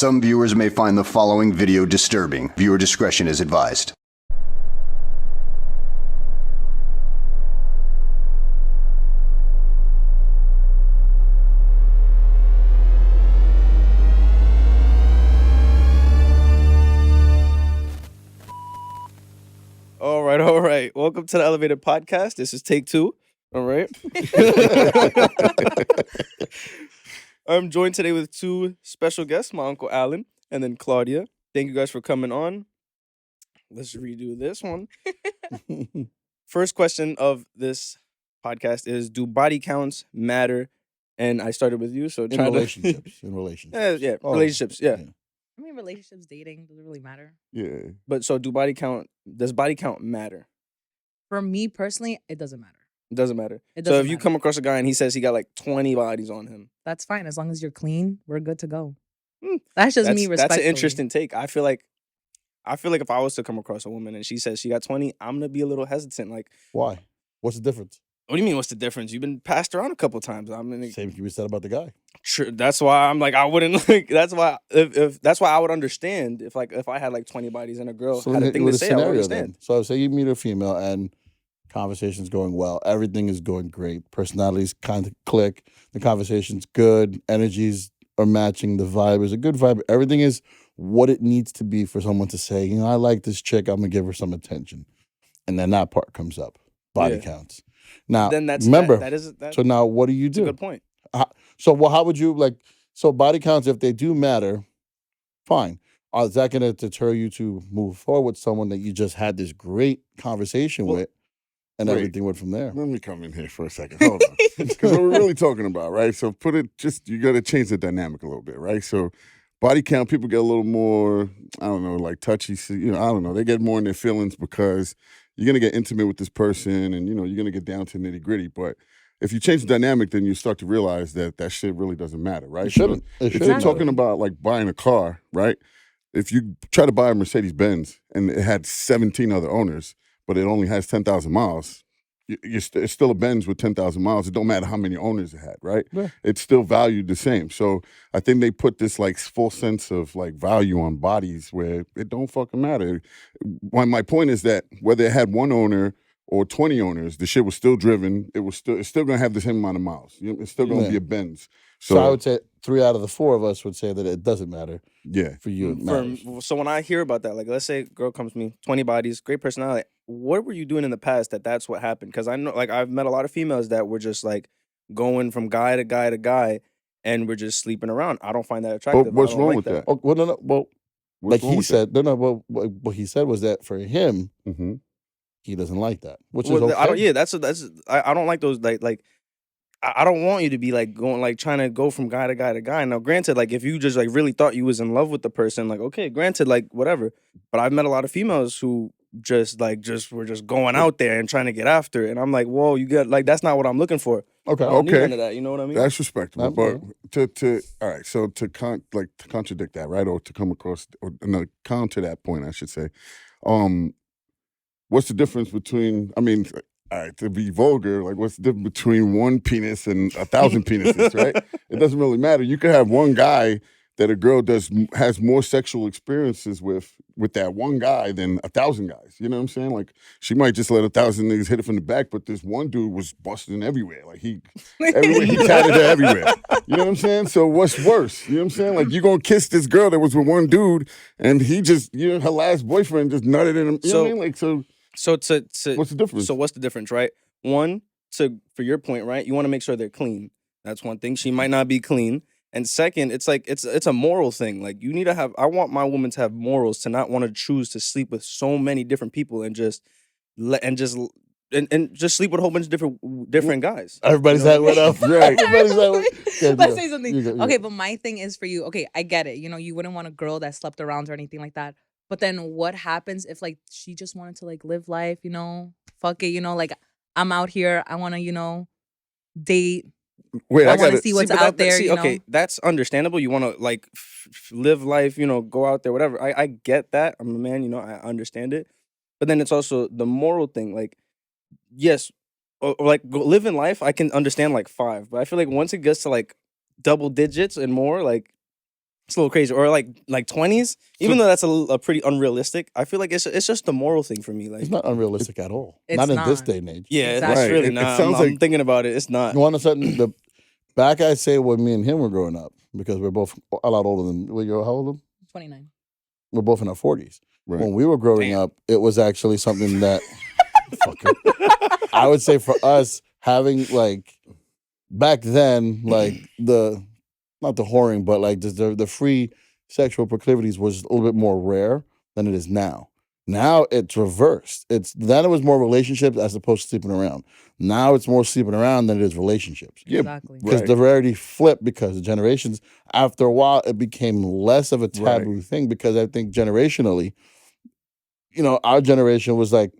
Some viewers may find the following video disturbing. Viewer discretion is advised. All right. Welcome to the Elevated Podcast. This is take 2. All right. I'm joined today with 2 special guests, my Uncle Alan and then Claudia. Thank you guys for coming on. Let's redo this one. First question of this podcast is, do body counts matter? And I started with you, so In relationships. relationships, yeah. I mean, relationships, dating, doesn't really matter. Yeah. But so does body count matter? For me personally, it doesn't matter. It doesn't matter. It So doesn't if you matter. come across a guy and he says he got like 20 bodies on him, That's fine. As long as you're clean, we're good to go. That's just me respectfully. that's an interesting take. I feel like if I was to come across a woman and she says she got 20, I'm gonna be a little hesitant. Like, Why? What's the difference? what do you mean? What's the difference? You've been passed around a couple times. I mean, Same can be said about the guy. that's why I'm like, I wouldn't like. That's why if that's why I would understand if I had like 20 bodies and a girl had a thing to say, I would understand. So say you meet a female and conversation's going well, everything is going great, personalities kind of click, the conversation's good, energies are matching, the vibe is a good vibe, everything is what it needs to be for someone to say, you know, I like this chick, I'm gonna give her some attention, and then that part comes up, body Yeah. counts. Now, Then that's remember. That's So now, what do you a do? good point. So, well, how would you like? So, body counts, if they do matter, fine. Is that going to deter you to move forward with someone that you just had this great conversation Well, with, and wait. everything went from there? Let me come in here for a second. Hold on. Because what we're really talking about, right? So you got to change the dynamic a little bit, right? So body count, people get a little more, I don't know, like touchy, I don't know. They get more in their feelings because you're going to get intimate with this person and, you're going to get down to nitty gritty. But if you change the dynamic, then you start to realize that shit really doesn't matter, right? It shouldn't. If It you're shouldn't. talking about like buying a car, right? If you try to buy a Mercedes-Benz and it had 17 other owners, but it only has 10,000 miles, it's still a Benz with 10,000 miles. It don't matter how many owners it had, right? Yeah. It's still valued the same. So I think they put this like full sense of like value on bodies where it don't fucking matter. My point is that whether it had one owner or 20 owners, the shit was still driven. It's still gonna have the same amount of miles. It's still gonna Yeah. be a Benz. So I would say 3 out of the 4 of us would say that it doesn't matter Yeah. for you. It matters. So when I hear about that, like let's say a girl comes to me, 20 bodies, great personality. What were you doing in the past that's what happened? Because I know, like I've met a lot of females that were just like going from guy to guy to guy, and we're just sleeping around. I don't find that attractive. But what's I don't wrong like with that? Oh, well, no. Well, What's like wrong he with said, no. Well, what he said was that for him, that? Mm-hmm. he doesn't like that, which Well, is okay. I don't. Yeah, I don't like those. Like I don't want you to be like going like trying to go from guy to guy to guy. Now, granted, like if you just like really thought you was in love with the person, like okay, granted, like whatever. But I've met a lot of females who were just going out there and trying to get after it. And I'm like, whoa, you got like that's not what I'm looking for. Okay. I don't need Okay. none of that. You know what I mean? That's respectable, I'm but fine. to all right. So to contradict that, right, or to come across or no, counter that point, I should say. What's the difference between? I mean, all right, to be vulgar, like what's the difference between one penis and 1,000 penises, right? It doesn't really matter. You could have one guy that a girl has more sexual experiences with that one guy than 1,000 guys. You know what I'm saying? Like she might just let 1,000 niggas hit her from the back, but this one dude was busting everywhere. Like he tatted her everywhere. You know what I'm saying? So what's worse? You know what I'm saying? Like you gonna kiss this girl that was with one dude and he just, her last boyfriend just nutted in him. You know what I mean? Like so what's the difference? So what's the difference, right? One, for your point, right? You want to make sure they're clean. That's one thing. She might not be clean. And second, it's like it's a moral thing. Like you need to have. I want my woman to have morals, to not want to choose to sleep with so many different people and just sleep with a whole bunch of different guys. Everybody's that went up. Right. Everybody's that went. Yeah, Let's yeah. say something. You go. Okay, but my thing is for you. Okay, I get it. You wouldn't want a girl that slept around or anything like that. But then what happens if like she just wanted to like live life? Fuck it. Like I'm out here. I want to date. Wait, I I want gotta to see what's out there. Okay, that's understandable. You want to like live life, go out there, whatever. I get that. I'm a man, I understand it. But then it's also the moral thing. Like, yes, or like living life, I can understand like 5. But I feel like once it gets to like double digits and more, like It's a little crazy. Or like 20s, even though that's a pretty unrealistic. I feel like it's just a moral thing for me. Like, It's not unrealistic at all. It's Not in this not. day and age. yeah, Exactly. it's Right. really It not. sounds I'm like- thinking about it. It's not. You want to certain the back I say when me and him were growing up because we're both a lot older than you're how old? 29. We're both in our 40s. Right. When we were growing Damn. up, it was actually something that fucker. I would say for us having like back then, like the not the whoring, but like just the free sexual proclivities was a little bit more rare than it is now. Now it's reversed. Then it was more relationships as opposed to sleeping around. Now it's more sleeping around than it is relationships. Yeah, Exactly. Because Right. the rarity flipped because the generations, after a while, it became less of a taboo thing because I think generationally, our generation was like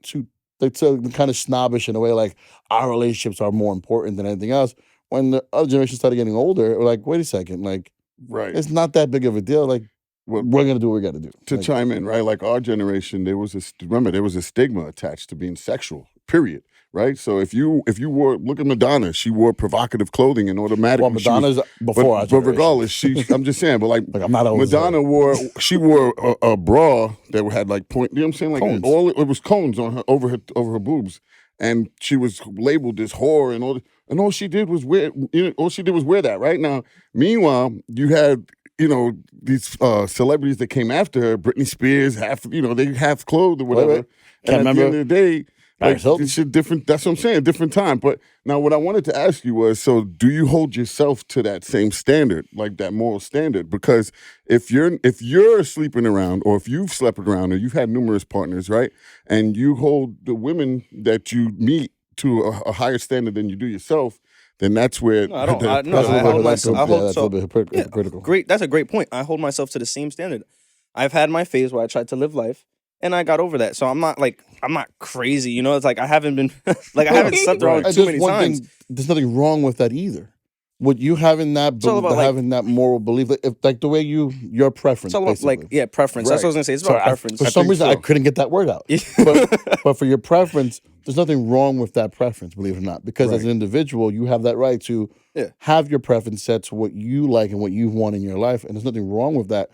kind of snobbish in a way, like our relationships are more important than anything else. When the other generation started getting older, we're like, wait a second, like Right. it's not that big of a deal. Like Well, we're gonna do what we gotta do. to Like, chime in, right? Like our generation, there was a stigma attached to being sexual. Period. Right. So if you wore, look at Madonna, she wore provocative clothing and automatically. well, Madonna's before our but generation. regardless, I'm just saying. But like Like I'm not old. as her. Madonna wore a bra that had like point. You know what I'm saying? Like Cones. it was cones on her over her boobs, and she was labeled this whore and all she did was wear. All she did was wear that. Right now, meanwhile, you had these celebrities that came after her, Britney Spears, they half clothed or whatever. wait. And Can't at the end remember. of the day. Like, Paris Hilton. it's a different. That's what I'm saying. Different time. But now, what I wanted to ask you was: so, do you hold yourself to that same standard, like that moral standard? Because if you're sleeping around, or if you've slept around, or you've had numerous partners, right, and you hold the women that you meet to a higher standard than you do yourself, then that's where No, I don't. the- No, That's a I little hold bit- that's a- myself. I hold that's a so. little bit Yeah, hypocritical. great. That's a great point. I hold myself to the same standard. I've had my phase where I tried to live life, and I got over that. So I'm not crazy. It's like I haven't been like I haven't slept around And too just many one times. thing, there's nothing wrong with that either. With you having that, It's all about, like- having that moral belief, like the way your preference. It's all about basically. preference. That's what I was Right. gonna say. It's Sorry, about preference. for I some think reason, I so. couldn't get that word out. Yeah. But for your preference, there's nothing wrong with that preference, believe it or not. Because as Right. an individual, you have that right to Yeah. have your preference set to what you like and what you want in your life. And there's nothing wrong with that.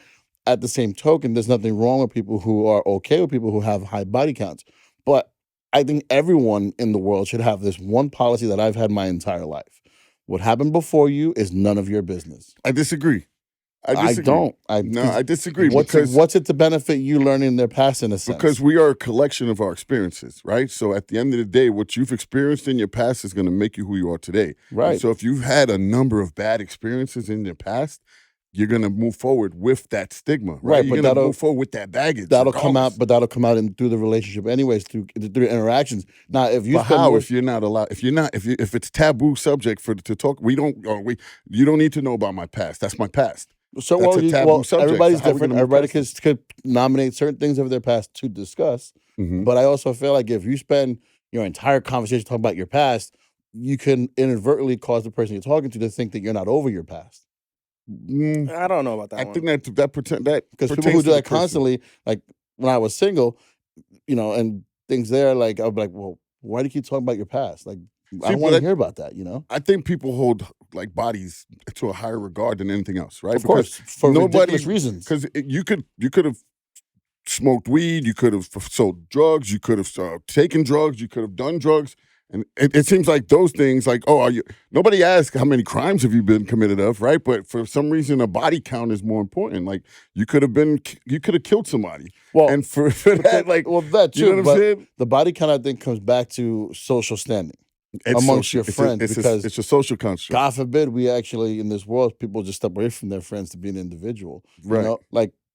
At the same token, there's nothing wrong with people who are okay with people who have high body counts. But I think everyone in the world should have this one policy that I've had my entire life. What happened before you is none of your business. I disagree. I disagree. don't. No, I disagree What's it to benefit you learning their past in a sense? because we are a collection of our experiences, right? So at the end of the day, what you've experienced in your past is going to make you who you are today. And Right. so if you've had a number of bad experiences in your past, you're going to move forward with that stigma, right? Right, You're but going to that'll- move forward with that baggage. that'll come regardless. out, but that'll come out through the relationship anyways, through interactions. Now, if you But spend how more- if you're not allowed? If it's taboo subject to talk, you don't need to know about my past. That's my past. so that's a taboo subject, everybody's so how we different. gonna move Everybody past could nominate certain things of their past to discuss. Mhm. But I also feel like if you spend your entire conversation talking about your past, you can inadvertently cause the person you're talking to think that you're not over your past. Mm, I don't know about that I one. think that Because people pertains who to do the that person. constantly, like when I was single, and things there, like I'd be like, well, why do you keep talking about your past? Like I See, don't but want to that- hear about that. You know, I think people hold like bodies to a higher regard than anything else, right? of course, for nobody- ridiculous reasons. Because you could have smoked weed, you could have sold drugs, you could have taken drugs, you could have done drugs, and it seems like those things, like nobody asks how many crimes have you been committed of, right? But for some reason, a body count is more important. Like you could have killed somebody, Well, and for that, like well, that too. you know what I'm but saying? the body count, I think, comes back to social standing. It's amongst social- your friends, because it's a social construct, God forbid we actually in this world people just step away from their friends to be an individual. right? You know,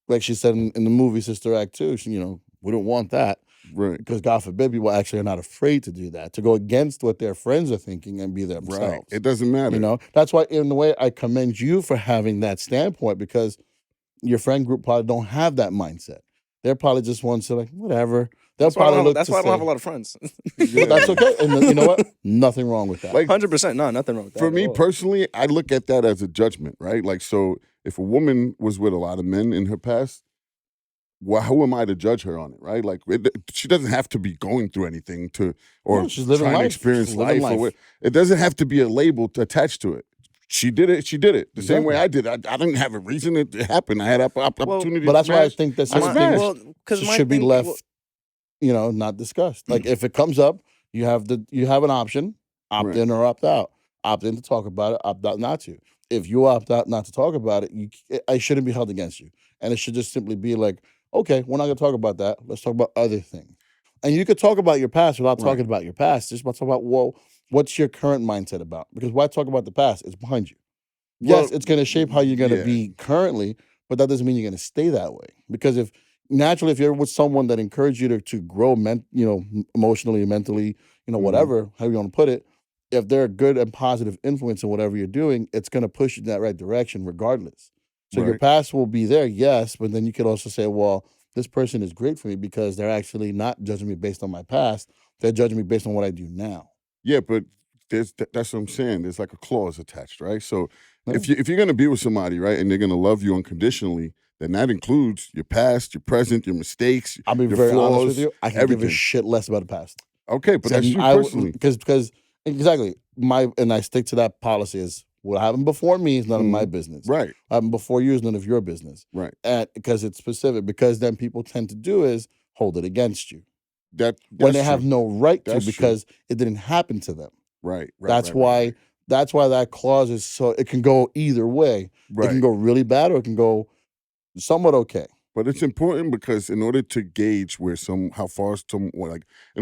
like she said in the movie Sister Act 2, we don't want that Right. because God forbid people actually are not afraid to do that, to go against what their friends are thinking and be themselves. Right. It doesn't matter. You know, that's why in a way I commend you for having that standpoint, because your friend group probably don't have that mindset. They're probably just ones to like, whatever. They'll That's why I probably don't have, look that's to why I don't have say- a lot of friends. But that's okay. And you know what? Nothing wrong with that. Like 100%. No, nothing wrong with that. for at me all. personally, I look at that as a judgment, right? Like, so if a woman was with a lot of men in her past, well, who am I to judge her on it, right? Like, she doesn't have to be going through anything or No, she's living trying to life. experience She's living life. life. It doesn't have to be a label attached to it. she did it. She did it the same way Exactly. I did. I didn't have a reason it to happen. I had opportunity. But to that's why I smash. think that I certain smashed. things Well, because my should be thing, left, well, not discussed. Like if it comes up, you have an option, opt Right. in or opt out. Opt in to talk about it, opt out not to. If you opt out not to talk about it, I shouldn't be held against you. And it should just simply be like, okay, we're not gonna talk about that. Let's talk about other things. And you could talk about your past without Right. talking about your past. Just about talk about, well, what's your current mindset about? Because why talk about the past? It's behind you. Yes, Well, it's gonna shape how you're gonna yeah. be currently, but that doesn't mean you're gonna stay that way. Because if you're with someone that encourages you to grow emotionally, mentally, Mhm. whatever, how you want to put it, if they're a good and positive influence in whatever you're doing, it's gonna push you in that right direction regardless. So your Right. past will be there, yes, but then you could also say, well, this person is great for me because they're actually not judging me based on my past. They're judging me based on what I do now. Yeah, but that's what I'm saying. There's like a clause attached, right? So Yeah. if you're gonna be with somebody, right, and they're gonna love you unconditionally, then that includes your past, your present, your mistakes, I'll be your very flaws, honest with you. I can give a everything. shit less about the past. Okay, but that's you personally. Because exactly and I stick to that policy is what happened before me is none of my Mhm. business. Right, What happened before you is none of your business. right. And because it's specific, because then people tend to do is hold it against you That's when they have true. no right to That's true. because it didn't happen to them. Right, right. That's right, why right, that's why that clause is so it can go either way. right. It can go really bad or it can go somewhat okay. But it's important because in order to gauge in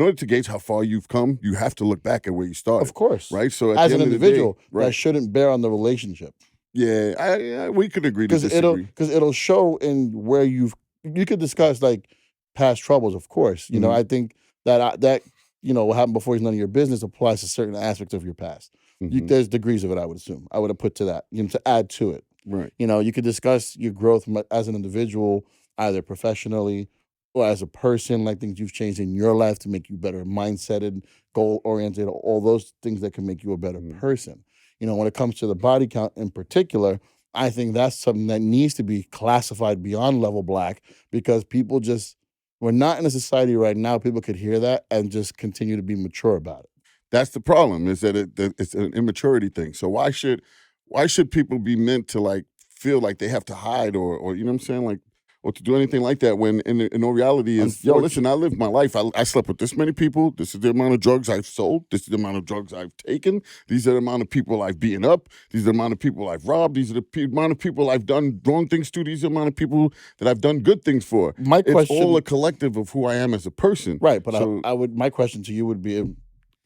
order to gauge how far you've come, you have to look back at where you started. Of course. Right. So at As the an end of the individual, day, that right? shouldn't bear on the relationship. Yeah, we could agree to Because disagree. it'll show in where you could discuss like past troubles, of course. Mhm. I think that what happened before is none of your business applies to certain aspects of your past. Mhm. There's degrees of it, I would assume. I would have put to that, to add to it. Right. You could discuss your growth as an individual, either professionally or as a person, like things you've changed in your life to make you better mindseted, goal oriented, all those things that can make you a better Mhm. person. When it comes to the body count in particular, I think that's something that needs to be classified beyond level black because we're not in a society right now. People could hear that and just continue to be mature about it. That's the problem. Is that it's an immaturity thing. So why should people be meant to like feel like they have to hide or you know what I'm saying, like, or to do anything like that when in all reality is, yo, listen, I lived my life. I slept with this many people. This is the amount of drugs I've sold. This is the amount of drugs I've taken. These are the amount of people I've beaten up. These are the amount of people I've robbed. These are the amount of people I've done wrong things to. These are the amount of people that I've done good things for. My It's question, all a collective of who I am as a person. right? But So my question to you would be,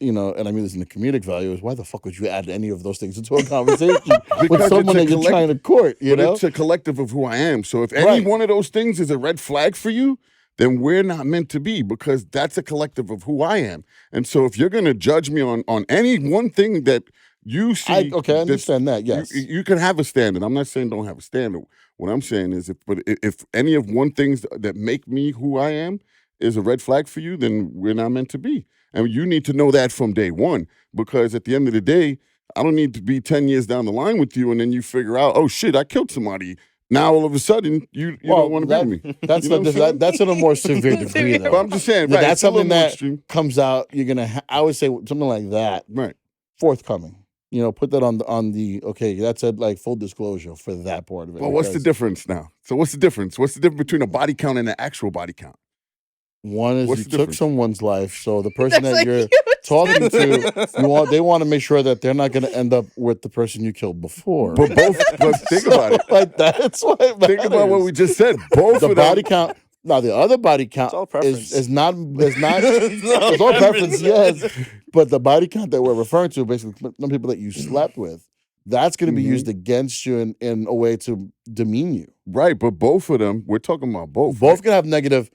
and I mean this in the comedic value, is why the fuck would you add any of those things into a conversation with Because someone it's a that you're trying to court? but it's a collective of who I am. So if any Right. one of those things is a red flag for you, then we're not meant to be because that's a collective of who I am. And so if you're going to judge me on any one thing that you see, I that's- understand that. Yes, you can have a standard. I'm not saying don't have a standard. What I'm saying is, if any of one things that make me who I am is a red flag for you, then we're not meant to be. And you need to know that from day one, because at the end of the day, I don't need to be 10 years down the line with you and then you figure out, oh shit, I killed somebody. Now all of a sudden you don't want to be with me. That's You know what I'm saying? that's in a more severe degree, though. But I'm just saying, But right? that's it's a little something more that extreme. comes out. You're gonna. I would say something like that Right. forthcoming. Put that on the okay. That's a like full disclosure for that part of it. Well, what's the because difference now? So what's the difference? What's the difference between a body count and an actual body count? One is What's you the took difference? someone's life, so the person That's that like you're you talking to, they want to make sure that they're not going to end up with the person you killed before. But think about it. Like that's why it Think about what matters. we just said. Both The of body them. count. Now the other body count all preference. is not It's all preference, yes. But the body count that we're referring to, basically, the people that you slept with, that's going to be Mhm. used against you in a way to demean you. Right, but both of them, we're talking about both. Both right? can have negative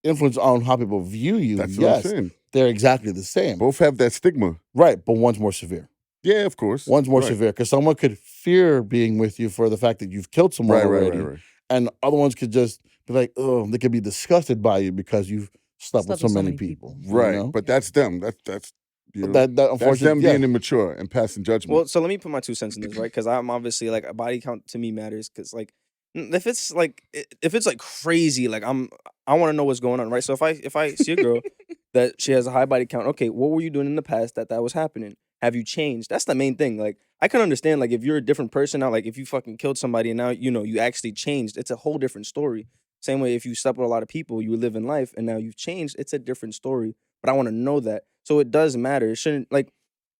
influence on how people view you. That's what I'm Yes, saying. they're exactly the same. Both have that stigma. Right, but one's more severe. Yeah, of course. One's more Right. severe because someone could fear being with you for the fact that you've killed someone Right, already, right. and other ones could just be like, oh, they could be disgusted by you because you've slept with so many people. you Right. know? But that's them. That's you know, That that's unfortunately, them yeah. being immature and passing judgment. Well, so let me put my 2 cents in this, right? Because I'm obviously like a body count to me matters. Because like, if it's like crazy, like I want to know what's going on, right? So if I see a girl that she has a high body count, okay, what were you doing in the past that was happening? Have you changed? That's the main thing. Like, I can understand, like, if you're a different person now, like, if you fucking killed somebody and now, you actually changed, it's a whole different story. Same way if you slept with a lot of people, you live in life and now you've changed, it's a different story. But I want to know that. So it does matter. It shouldn't, like,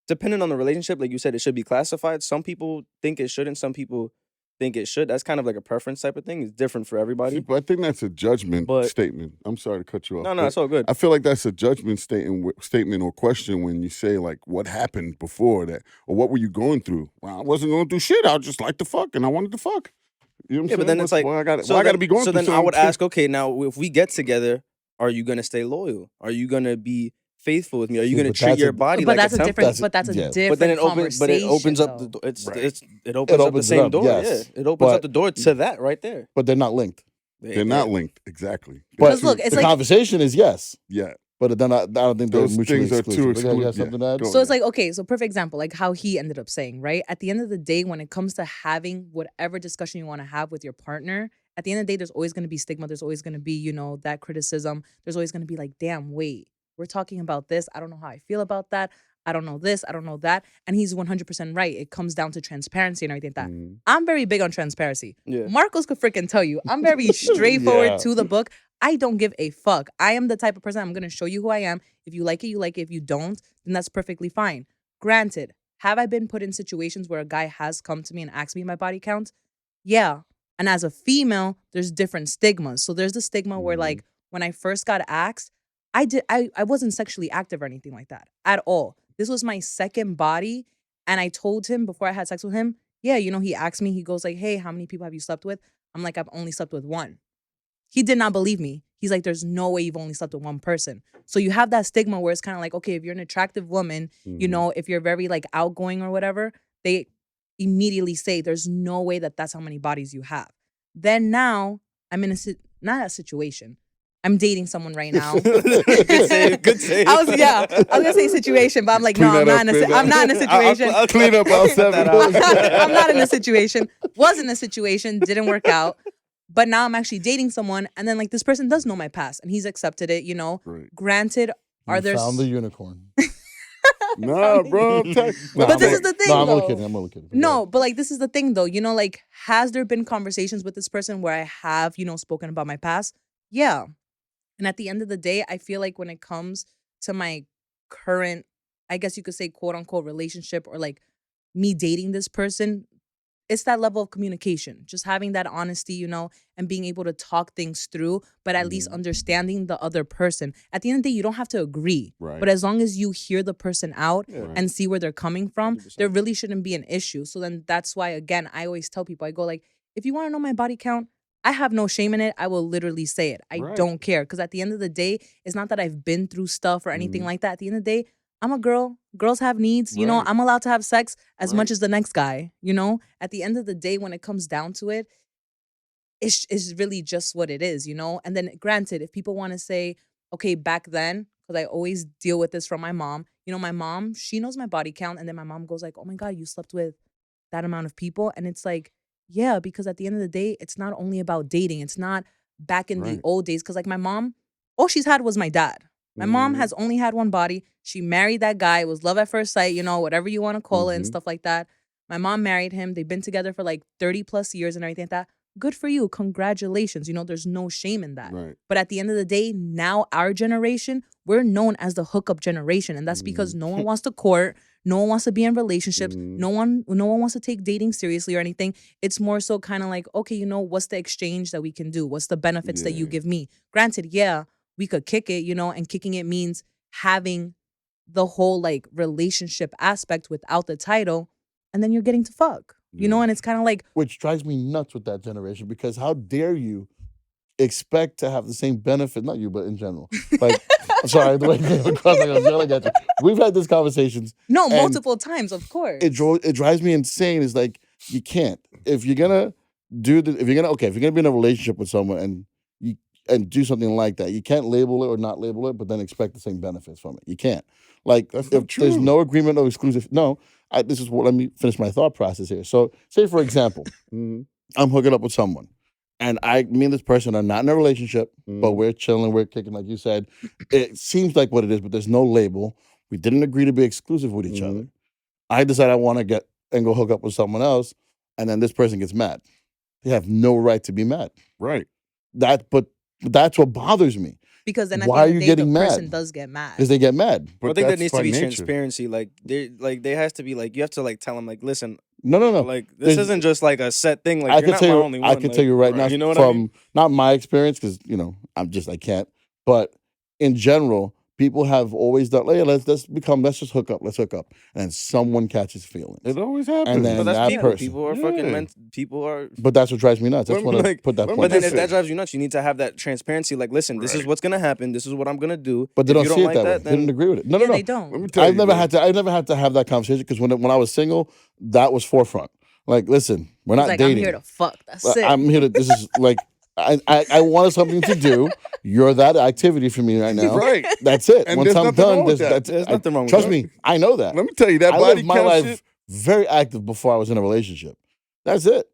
depending on the relationship, like you said, it should be classified. Some people think it shouldn't. Some people think it should. That's kind of like a preference type of thing. It's different for See, everybody. but I think that's a judgment But statement. I'm sorry to cut you off. no, but it's all good. I feel like that's a judgment statement or question when you say like, "What happened before that?" or "What were you going through?" Well, I wasn't going through shit. I just like to fuck, and I wanted to fuck. You know what I'm Yeah, saying? but then it's like, well, I got so to then, be going so through then I something would too. ask, okay, now if we get together, are you gonna stay loyal? Are you gonna be faithful with me? Are you See, gonna but treat that's your a- body But like that's a a temple? different. That's- But that's a yeah. different But then it conversation. opens up though. the it's Right. it opens up the opens it same up, door. yes. Yeah, it opens up But- the door to that right there. But they're not linked. They're not linked exactly. But Because look, it's the like conversation is yes, Yeah, but then I don't think they're Those mutually things are too exclusive. You have exclusive. something to add? Go So it's ahead. like, okay, so perfect example, like how he ended up saying, right? At the end of the day, when it comes to having whatever discussion you want to have with your partner, at the end of the day, there's always going to be stigma. There's always going to be, that criticism. There's always going to be like, damn, wait, we're talking about this. I don't know how I feel about that. I don't know this. I don't know that. And he's 100% right. It comes down to transparency and everything like that. Mhm. I'm very big on transparency. Yeah. Marcos could freaking tell you. I'm very straightforward Yeah. to the book. I don't give a fuck. I am the type of person, I'm going to show you who I am. If you like it, you like it. If you don't, then that's perfectly fine. Granted, have I been put in situations where a guy has come to me and asked me my body count? Yeah. And as a female, there's different stigmas. So there's the stigma where, Mhm. like, when I first got asked, I wasn't sexually active or anything like that at all. This was my second body. And I told him before I had sex with him, yeah, he asked me, he goes like, hey, how many people have you slept with? I'm like, I've only slept with one. He did not believe me. He's like, there's no way you've only slept with one person. So you have that stigma where it's kind of like, okay, if you're an attractive woman, Mhm. if you're very like outgoing or whatever, they immediately say there's no way that's how many bodies you have. Then now I'm in not a situation. I'm dating someone right now. Good save. Good save. I was gonna say situation, but I'm like, Clean no, I'm that not up, in a I'll- I'm not in a situation. I'll Clean up our cut that seven. out. I'm not in a situation. Was in a situation, didn't work out. But now I'm actually dating someone, and then like this person does know my past, and he's accepted it. Right. Granted, are You there? found the unicorn? Nah, bro. I'm No, But I'm this only- is the thing, No, I'm only though. kidding. I'm only kidding. No, but like this is the thing though. Like, has there been conversations with this person where I have, spoken about my past? Yeah. And at the end of the day, I feel like when it comes to my current, I guess you could say, quote unquote, relationship or like me dating this person, it's that level of communication, just having that honesty, and being able to talk things through, but at least Mhm. understanding the other person. At the end of the day, you don't have to agree, Right. but as long as you hear the person out Yeah. Right. and see where they're coming from, 100%. there really shouldn't be an issue. So then that's why, again, I always tell people, I go like, if you want to know my body count, I have no shame in it. I will literally say it. I Right. don't care. Because at the end of the day, it's not that I've been through stuff or anything Mhm. like that. At the end of the day, I'm a girl. Girls have needs. Right. I'm allowed to have sex as much Right. as the next guy. At the end of the day, when it comes down to it, it's really just what it is, And then granted, if people want to say, okay, back then, because I always deal with this from my mom. My mom, she knows my body count. And then my mom goes like, oh my God, you slept with that amount of people. And it's like, yeah, because at the end of the day, it's not only about dating. It's not back in the Right. old days. Because like my mom, all she's had was my dad. My mom Mhm. has only had one body. She married that guy. It was love at first sight, whatever you want to call it and Mhm. stuff like that. My mom married him. They've been together for like 30 plus years and everything like that. Good for you. Congratulations. There's no shame in that. Right. But at the end of the day, now our generation, we're known as the hookup generation. And that's because no one wants to court. No one wants to be in relationships. Mhm. No one wants to take dating seriously or anything. It's more so kind of like, okay, what's the exchange that we can do? What's the benefits that you Yeah. give me? Granted, yeah, we could kick it, and kicking it means having the whole like relationship aspect without the title, and then you're getting to fuck. Yeah. And it's kind of like, Which drives me nuts with that generation because how dare you expect to have the same benefit? Not you, but in general. Like, I'm sorry, the way it came across, like I was yelling at you. We've had these conversations. no, And multiple times, of course. It drives me insane. It's like you can't if you're gonna if you're gonna be in a relationship with someone and do something like that, you can't label it or not label it, but then expect the same benefits from it. You can't. Like That's if not there's true. no agreement, no exclusive. No, this is what. Let me finish my thought process here. So, say for example, Mhm. I'm hooking up with someone, and me and this person are not in a relationship, but Mhm. we're chilling, we're kicking, like you said. It seems like what it is, but there's no label. We didn't agree to be exclusive with each other. Mhm. I decide I want to get and go hook up with someone else, and then this person gets mad. They have no right to be mad. Right. But that's what bothers me Because then at Why are the end you of the day, getting the person mad? does get mad. because they get mad. But I think there that's needs to by be nature. transparency. Like there has to be like you have to like tell them like, listen, No. like this There's- isn't just like a set thing. Like I you're can not tell my you. only one. I can like, tell you right now You know what from I mean? not my experience because I can't. But in general, people have always done. Hey, let's just hook up. Let's hook up, and then someone catches feelings. It always happens. And then But that's that people. person- People are fucking Yeah. People are. But that's what drives me nuts. That's Let when me, I like- put that let me point. But then just if that say- drives you nuts, you need to have that transparency. Like, listen, this is Right. what's gonna happen. This is what I'm gonna do. But they If don't you see it like that way. that, They didn't then agree with it. No. They let don't. me tell I've you, never bro. had to have that conversation because when I was single, that was forefront. Like, listen, we're not Like, dating. I'm here to fuck. That's Like, it. I'm here to. This is like, I wanted something to do. You're that activity for me right now. Right. That's it. And Once there's I'm nothing done, wrong with that. that's There's I- nothing wrong with Trust that. me, I know that. Let me tell you that I body lived my count life shit. very active before I was in a relationship. That's it.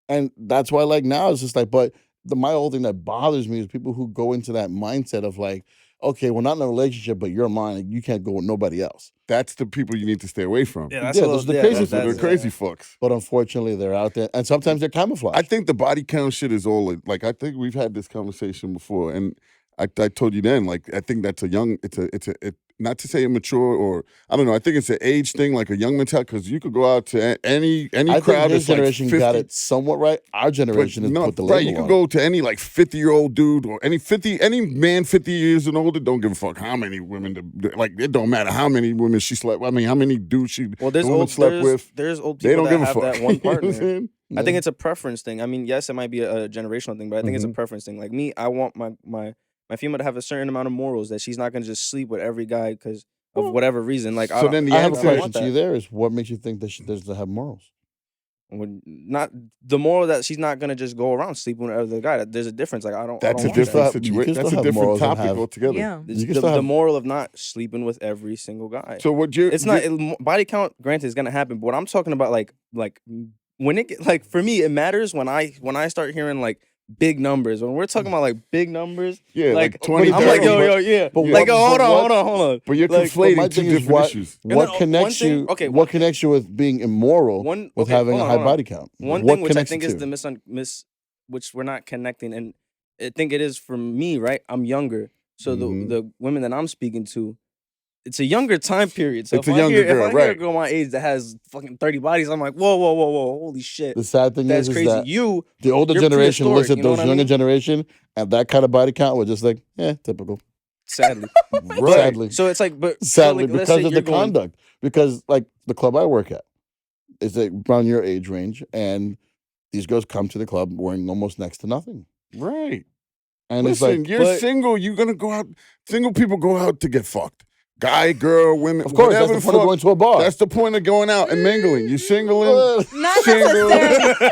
And that's why, like, now it's just like, but my whole thing that bothers me is people who go into that mindset of like, okay, we're not in a relationship, but you're mine. And you can't go with nobody else. That's the people you need to stay away from. yeah, that's Yeah, a those little, are the crazy Those are that's- the crazy fucks. But unfortunately, they're out there, and sometimes they're camouflaged. I think the body count shit is all like. I think we've had this conversation before, and I told you then. Like, I think that's not to say immature or I don't know. I think it's an age thing, like a young mentality. Because you could go out to any I think crowd. his That's like generation 50, got it somewhat right. Our but generation has no, put the label right. You on could it. go to any like 50-year-old dude or any man 50 years and older. Don't give a fuck how many women. Like, it don't matter how many women she slept. I mean, how many dudes she Well, there's the woman old slept with. There's old They people don't that give a have fuck. that one You know what I'm partner. saying? I think it's a preference thing. I mean, yes, it might be a generational thing, but I think it's a preference thing. Like me, I want my female to have a certain amount of morals that she's not gonna just sleep with every guy because of whatever reason. Like, So then the I have a answer- question to you. There is what makes you think that she doesn't have morals? When not the moral that she's not gonna just go around sleeping with every guy. There's a difference. Like I don't. That's I a don't want different that. You can situation. still That's a have different morals and topic have- altogether. Yeah. You can The, still the have- moral of not sleeping with every single guy. So what you're It's not body count. Granted, is gonna happen, but what I'm talking about, like when it like for me, it matters when I start hearing like big numbers. When we're talking about like big numbers, Yeah, like 20, I'm like 30, yo, yeah. but Like what- hold but on, what- hold on. But you're Like, conflating my two thing is different issues. And what then, connects one thing- you? okay, what one- connects you with being immoral with having a high body count? One What thing which I connects think the is two? the which we're not connecting, and I think it is for me, right? I'm younger, so Mhm. the women that I'm speaking to, it's a younger time period. So It's if a I younger hear, girl, if I hear a right. girl my age that has fucking 30 bodies, I'm like, whoa, holy shit, The sad thing that's is crazy. that You the older you're generation looks prehistoric, at you know those what I younger mean? generation and that kind of body count was just like, typical. sadly, Right. Sadly, so it's like, but sadly, like, let's because say of you're the going- conduct. Because like the club I work at is like around your age range, and these girls come to the club wearing almost next to nothing, Right. and Listen, it's like, you're but- single. You're gonna go out. Single people go out to get fucked. Guy, girl, women. of course, that's whatever the point of fuck. going to a bar. That's the point of going out and mingling. You singling. Not Single. necessarily.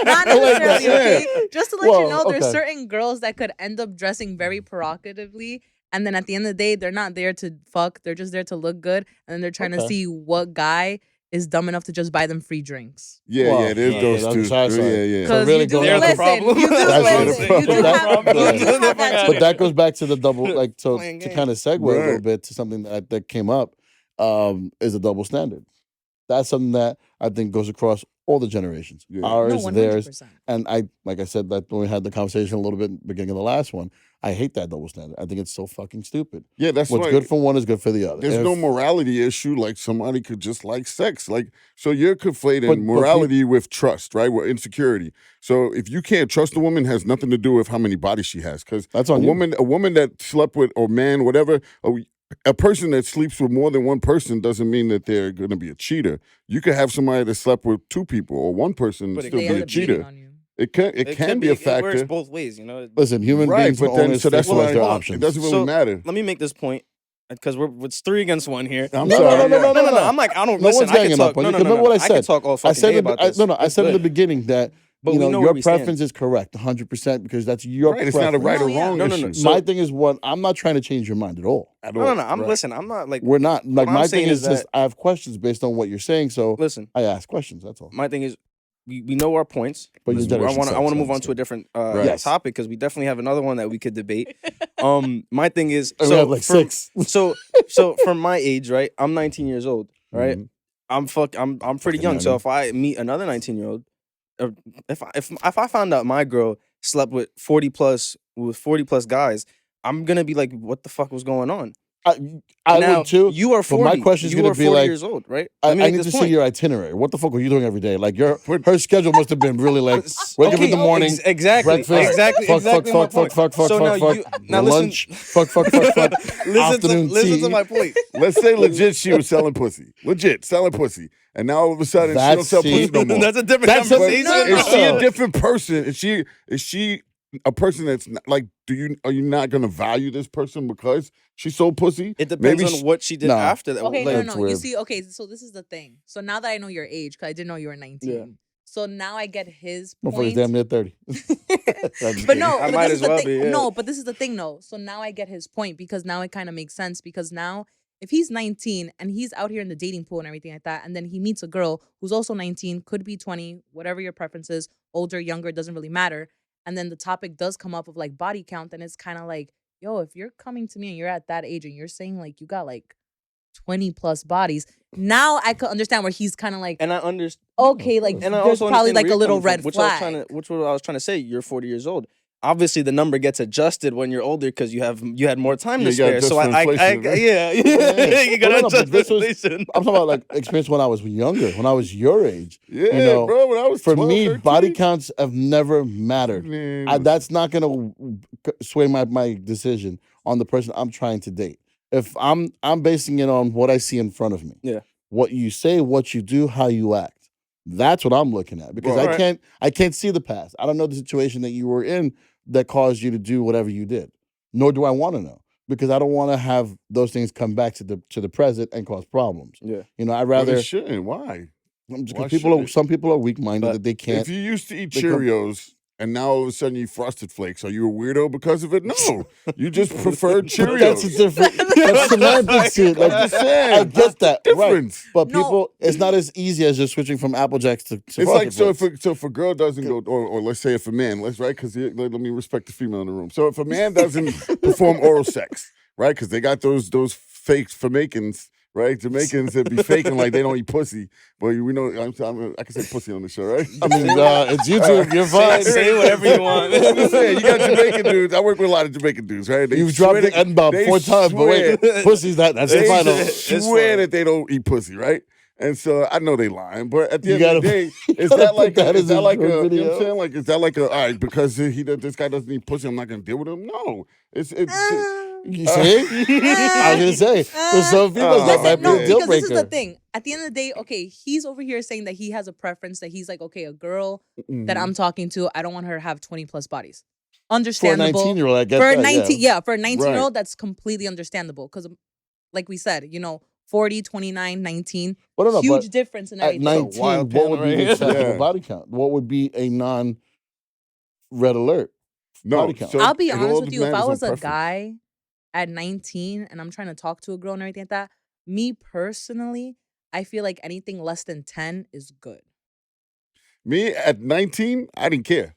Not I like that, necessarily. yeah. Okay. Just to let Well, you know, there's okay. certain girls that could end up dressing very provocatively, and then at the end of the day, they're not there to fuck. They're just there to look good, and then they're trying to Okay. see what guy is dumb enough to just buy them free drinks. Yeah, Well, yeah. There's yeah, those that's two. the side side. Yeah, yeah. Because really you do go They're the listen. problem. You do That's the listen. You do problem. have. You do have that. But that goes back to the double, like, so Playing to games. kind of segue a little Right. bit to something that came up, is a double standard. That's something that I think goes across all the generations. Yeah. Ours, No, theirs, 100%. and like I said that when we had the conversation a little bit at the beginning of the last one, I hate that double standard. I think it's so fucking stupid. Yeah, that's What's why good for one is good for the other. there's If- no morality issue. Like somebody could just like sex. Like so, you're conflating But morality with trust, right? With insecurity. So if you can't trust a woman, has nothing to do with how many bodies she has. Because That's a on you. woman that slept with or man, whatever. A person that sleeps with more than one person doesn't mean that they're going to be a cheater. You could have somebody that slept with two people or one person and But it still They be end a up cheating cheater. on you. It can be a It works factor. both ways, you know. Listen, human Right, beings but can then only so that's stick with why their it options. doesn't really So, matter. Let me make this point because it's 3 against 1 here. I'm No, sorry. no. I'm like, I don't No listen. one's I can ganging talk. up on No, you. no, 'Cause no, remember no. what I I can said? talk all I fucking said day in the, about this. I It's said in the good. beginning that But you we know, know your where we stand. preference is correct 100% because that's your Right, it's not a preference. right or No, yeah. wrong No, no, issue. no. So- My thing is what I'm not trying to change your mind at all. At No, all. no. I'm Right. listen. I'm not like. We're not like I'm my thing saying is is just that- I have questions based on what you're saying, so Listen. I ask questions. That's all. My thing is, we know our points. But your Listen, I generation want to sucks, move on honestly. to a different Right. Yes. topic because we definitely have another one that we could debate. My thing is, And so we have like for- 6. so from my age, right? I'm 19 years old, right? Mhm. I'm pretty Fucking young. So young. if I meet another 19-year-old, if I found out my girl slept with 40 plus guys, I'm gonna be like, what the fuck was going on? I Now, would too. You are but 40. my question is you gonna are be 40 like, years old, right? I Let me make need this to point. see your itinerary. What the fuck were you doing every day? Like her schedule must have been really like wake up in the morning, exactly, breakfast, exactly, fuck, exactly. fuck, my fuck, fuck, point. fuck, So fuck, now fuck, you fuck, now lunch, listen, fuck, afternoon listen tea. to my point. Let's say legit she was selling pussy. Legit selling pussy. And now all of a sudden she don't That's sell see- pussy no more. That's a different That's a- conversation. No, no, Is she a no. different person? Is she a person that's not, like? Are you not gonna value this person because she sold pussy? It depends Maybe on what she did No. after that. Okay, like, no, That's no. You weird. see, okay, so this is the thing. So now that I know your age, because I didn't know you were 19. So now I get his Motherfucker's point. damn near 30. But no, I but might this as is the well thing. be, yeah. No, but this is the thing, though. So now I get his point because now it kind of makes sense. Because now, if he's 19 and he's out here in the dating pool and everything like that, and then he meets a girl who's also 19, could be 20, whatever your preference is, older, younger, doesn't really matter. And then the topic does come up of like body count, and it's kind of like, yo, if you're coming to me and you're at that age and you're saying like you got like 20 plus bodies, now I could understand where he's kind of like, and I understand. okay, like And I there's also probably understand like where a you're little coming from, red which flag. I was trying to say. You're 40 years old. Obviously, the number gets adjusted when you're older because you had more time to Yeah, you gotta spare. So adjust for inflation, right? yeah, you gotta Well, no, but adjust for this was- inflation. I'm talking about like experience when I was younger, when I was your age. Yeah, You know, bro. When I was For 12, me, 13, body counts have never mattered. man, That's not gonna sway my decision on the person I'm trying to date. If I'm basing it on what I see in front of me. Yeah. What you say, what you do, how you act. That's what I'm looking at because Right. I can't see the past. I don't know the situation that you were in that caused you to do whatever you did. Nor do I want to know because I don't want to have those things come back to the present and cause problems. Yeah. You know, I'd But rather it shouldn't. Why? because Why some people are weak minded But that they can't. If you used to eat they come- Cheerios and now all of a sudden you eat Frosted Flakes, are you a weirdo because of it? No, you just preferred But that's a Cheerios. different. That's semantics. Here. Like, I'm just saying, I get that, right? difference. But No. people, it's not as easy as just switching from Apple Jacks to It's like Frosted Flakes. if a girl doesn't go or let's say if a man, let's right because let me respect the female in the room. So if a man doesn't perform oral sex, right, because they got those fake Jamaicans, right, Jamaicans that be faking like they don't eat pussy, but we know I can say pussy on the show, right? I mean, it's YouTube. You're fine. Say whatever you want. I'm just saying, you got Jamaican dudes. I work with a lot of Jamaican dudes, right? They You've dropped swear the N bomb they 4 times, but wait, swear- pussy's that's the They final. swear fine. that they don't eat pussy, right? And so I know they lying, but at the You end of the gotta- day, is gotta that like put that is as that a like a short you know what video. I'm saying? Like is that like a all right because this guy doesn't eat pussy, I'm not gonna deal with him? No, it's You see? I was gonna say for some people Oh, that might Listen, be no, a deal because this is the breaker. thing. At the end of the day, okay, he's over here saying that he has a preference that he's like, okay, a girl that Mm-hmm. I'm talking to, I don't want her to have 20 plus bodies. For a Understandable. 19-year-old, I get For a that. 19, yeah. for a 19-year-old, that's completely understandable. Because, like we said, 40, 29, 19, But no, huge but difference in at everything. 19, wild what would panel be right the here. acceptable Yeah. body count? What would be a non-red alert? no. body count. So I'll be it honest all with you. If matters I on was a preference. guy at 19 and I'm trying to talk to a girl and everything like that, me personally, I feel like anything less than 10 is good. Me at 19, I didn't care.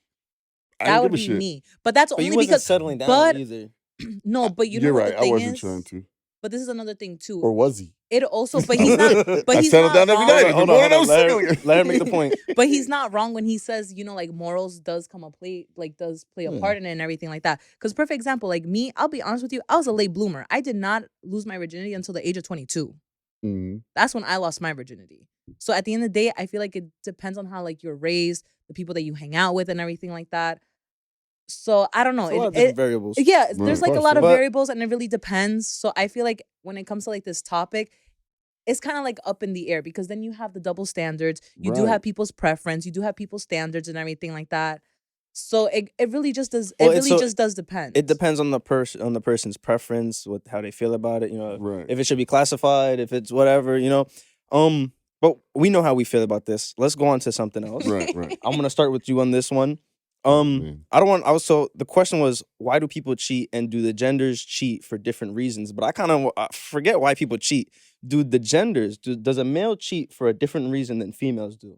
I That didn't would give a be shit. me. But that's But only you wasn't because settling down but- either. no, but you know You're what right. the I thing wasn't is? trying to. But this is another thing too. Or was he? It also, but he's not. But I he's settled not down every wrong. night. Hold Good on, morning, hold on. I'm Let her, single. let her make the point. But he's not wrong when he says, like morals does play a Yeah. part in it and everything like that. Because perfect example, like me, I'll be honest with you, I was a late bloomer. I did not lose my virginity until the age of 22. Mhm. That's when I lost my virginity. So at the end of the day, I feel like it depends on how like you're raised, the people that you hang out with, and everything like that. So I don't know. It's a lot of It- different variables. Yeah, Right. there's Of like a course, lot of yeah. But- variables and it really depends. So I feel like when it comes to like this topic, it's kind of like up in the air because then you have the double standards. You do Right. have people's preference. You do have people's standards and everything like that. So it really just does. Well, It it's really so- just does depend. It depends on the person's preference, what how they feel about it. Right. If it should be classified, if it's whatever. But we know how we feel about this. Let's go on to something else. Right, right. I'm gonna start with you on this one. Man. I don't want. Also, the question was, why do people cheat, and do the genders cheat for different reasons? But I kind of forget why people cheat. Do the genders? Does a male cheat for a different reason than females do?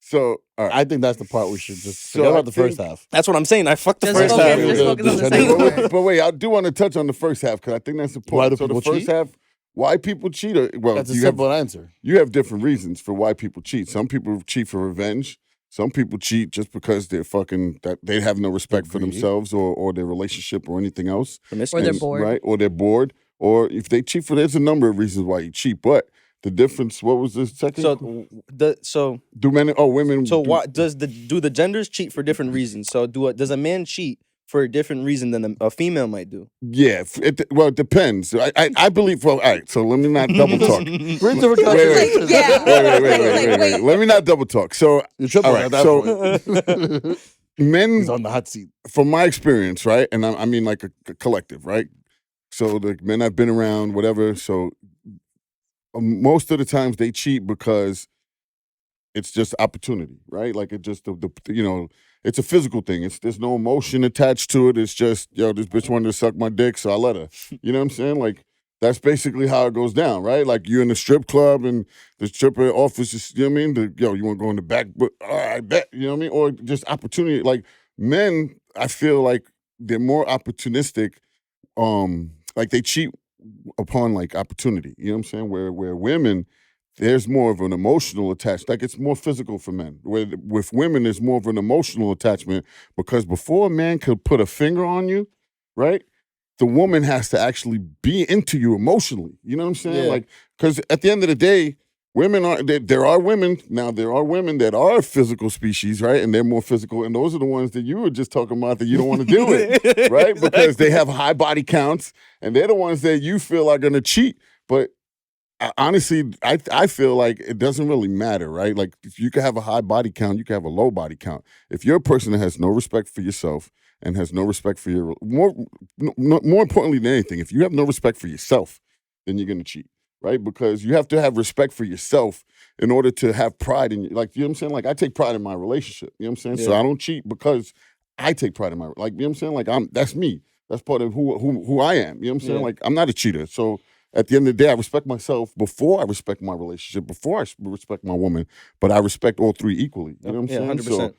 So, all right. I think that's the part we should just So forget I about the first think- half. That's what I'm saying. I fucked the Just first focus- half. just focus on the The second gender- part. But wait, I do want to touch on the first half because I think that's important. do So the people first cheat? half, why people cheat. Well, That's a simple answer. you have different reasons for why people cheat. Some people cheat for revenge. Some people cheat just because they're fucking that they have no respect for greedy. themselves or their relationship or anything else. Or they're Promiscuous. bored. Right? Or they're bored. Or if they cheat for there's a number of reasons why you cheat. But the difference, what was the second? So do men women so do, what do the genders cheat for different reasons? So does a man cheat for a different reason than a female might do? Yeah, well, it depends. I believe. Well, all right. So let me not double talk. Bring to a Wait, wait. conversation. Yeah. Wait. Let me not double talk. So You're triple all right, at that so- point. men, He's on the hot seat. from my experience, right, and I mean like a collective, right. So the men I've been around, whatever. So most of the times they cheat because it's just opportunity, right? Like it just the it's a physical thing. There's no emotion attached to it. It's just this bitch wanted to suck my dick, so I let her. You know what I'm saying? Like that's basically how it goes down, right? Like you're in a strip club and the stripper offers, you know what I mean? You want to go in the back, but I bet, you know what I mean? Or just opportunity. Like men, I feel like they're more opportunistic. Like they cheat upon like opportunity. You know what I'm saying? Where women, there's more of an emotional attachment. Like it's more physical for men. With women, there's more of an emotional attachment because before a man could put a finger on you, right? The woman has to actually be into you emotionally. You know what I'm saying? Yeah. Like, because at the end of the day, women are there are women now. There are women that are a physical species, right? And they're more physical, and those are the ones that you were just talking about that you don't want to deal with, right? Because they have high body counts, and they're the ones that you feel are going to cheat. But honestly, I feel like it doesn't really matter, right? Like if you can have a high body count, you can have a low body count. If you're a person that has no respect for yourself and has no respect for your more importantly than anything, if you have no respect for yourself, then you're gonna cheat, right? Because you have to have respect for yourself in order to have pride in you. Like you know what I'm saying? Like I take pride in my relationship. You know what I'm saying? So Yeah. I don't cheat because I take pride in my like you know what I'm saying? Like that's me. That's part of who I am. You know what I'm saying? Yeah. Like I'm not a cheater. So at the end of the day, I respect myself before I respect my relationship, before I respect my woman, but I respect all three equally. You know what I'm saying? 100%.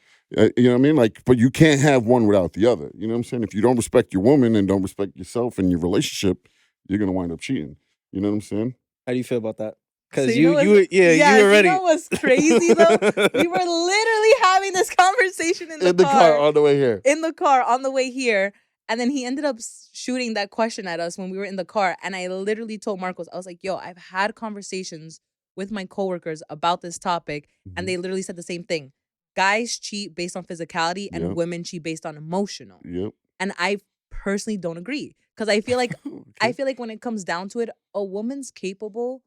You know what I mean? Like, but you can't have one without the other. You know what I'm saying? If you don't respect your woman and don't respect yourself and your relationship, you're gonna wind up cheating. You know what I'm saying? How do you feel about that? Because So you know you what's- you already. You know what's crazy though? We were literally having this conversation in the car on the way here. in the car on the way here. And then he ended up shooting that question at us when we were in the car. And I literally told Marcos, I was like, yo, I've had conversations with my coworkers about this topic. And they literally said the same thing. Guys cheat based on physicality and Yep. women cheat based on emotional. Yep. And I personally don't agree. Because I feel like I feel like when it comes down to it, a woman's capable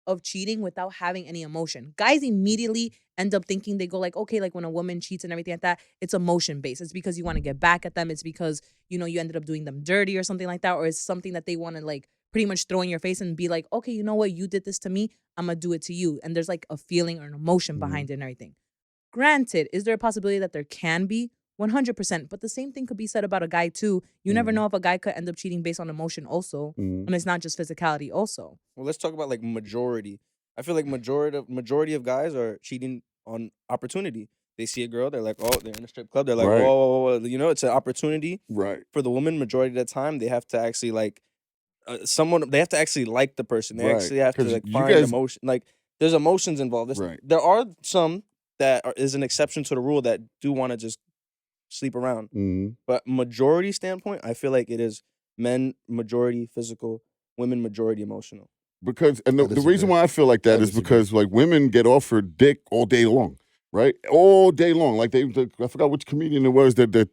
of cheating without having any emotion. Guys immediately end up thinking they go like, okay, like when a woman cheats and everything like that, it's emotion based. It's because you want to get back at them. It's because, you ended up doing them dirty or something like that. Or it's something that they want to like pretty much throw in your face and be like, okay, you know what? You did this to me. I'm going to do it to you. And there's like a feeling or an emotion behind it and everything. Granted, is there a possibility that there can be? 100%. But the same thing could be said about a guy too. You never know if a guy could end up cheating based on emotion also. And it's not just physicality also. Well, let's talk about like majority. I feel like majority of guys are cheating on opportunity. They see a girl, they're like, oh, they're in a strip club. They're like, Right. whoa. It's an opportunity Right. for the woman. Majority of the time, they have to actually like they have to actually like the person. They Right. actually have to 'Cause like you find guys- emotion. Like there's emotions involved. Right. There are some that is an exception to the rule that do want to just sleep around. Mm-hmm. But majority standpoint, I feel like it is men majority physical, women majority emotional. Because and I the reason disagree. why I feel like that I is disagree. because like women get offered dick all day long, right? All day long. Like I forgot which comedian it was that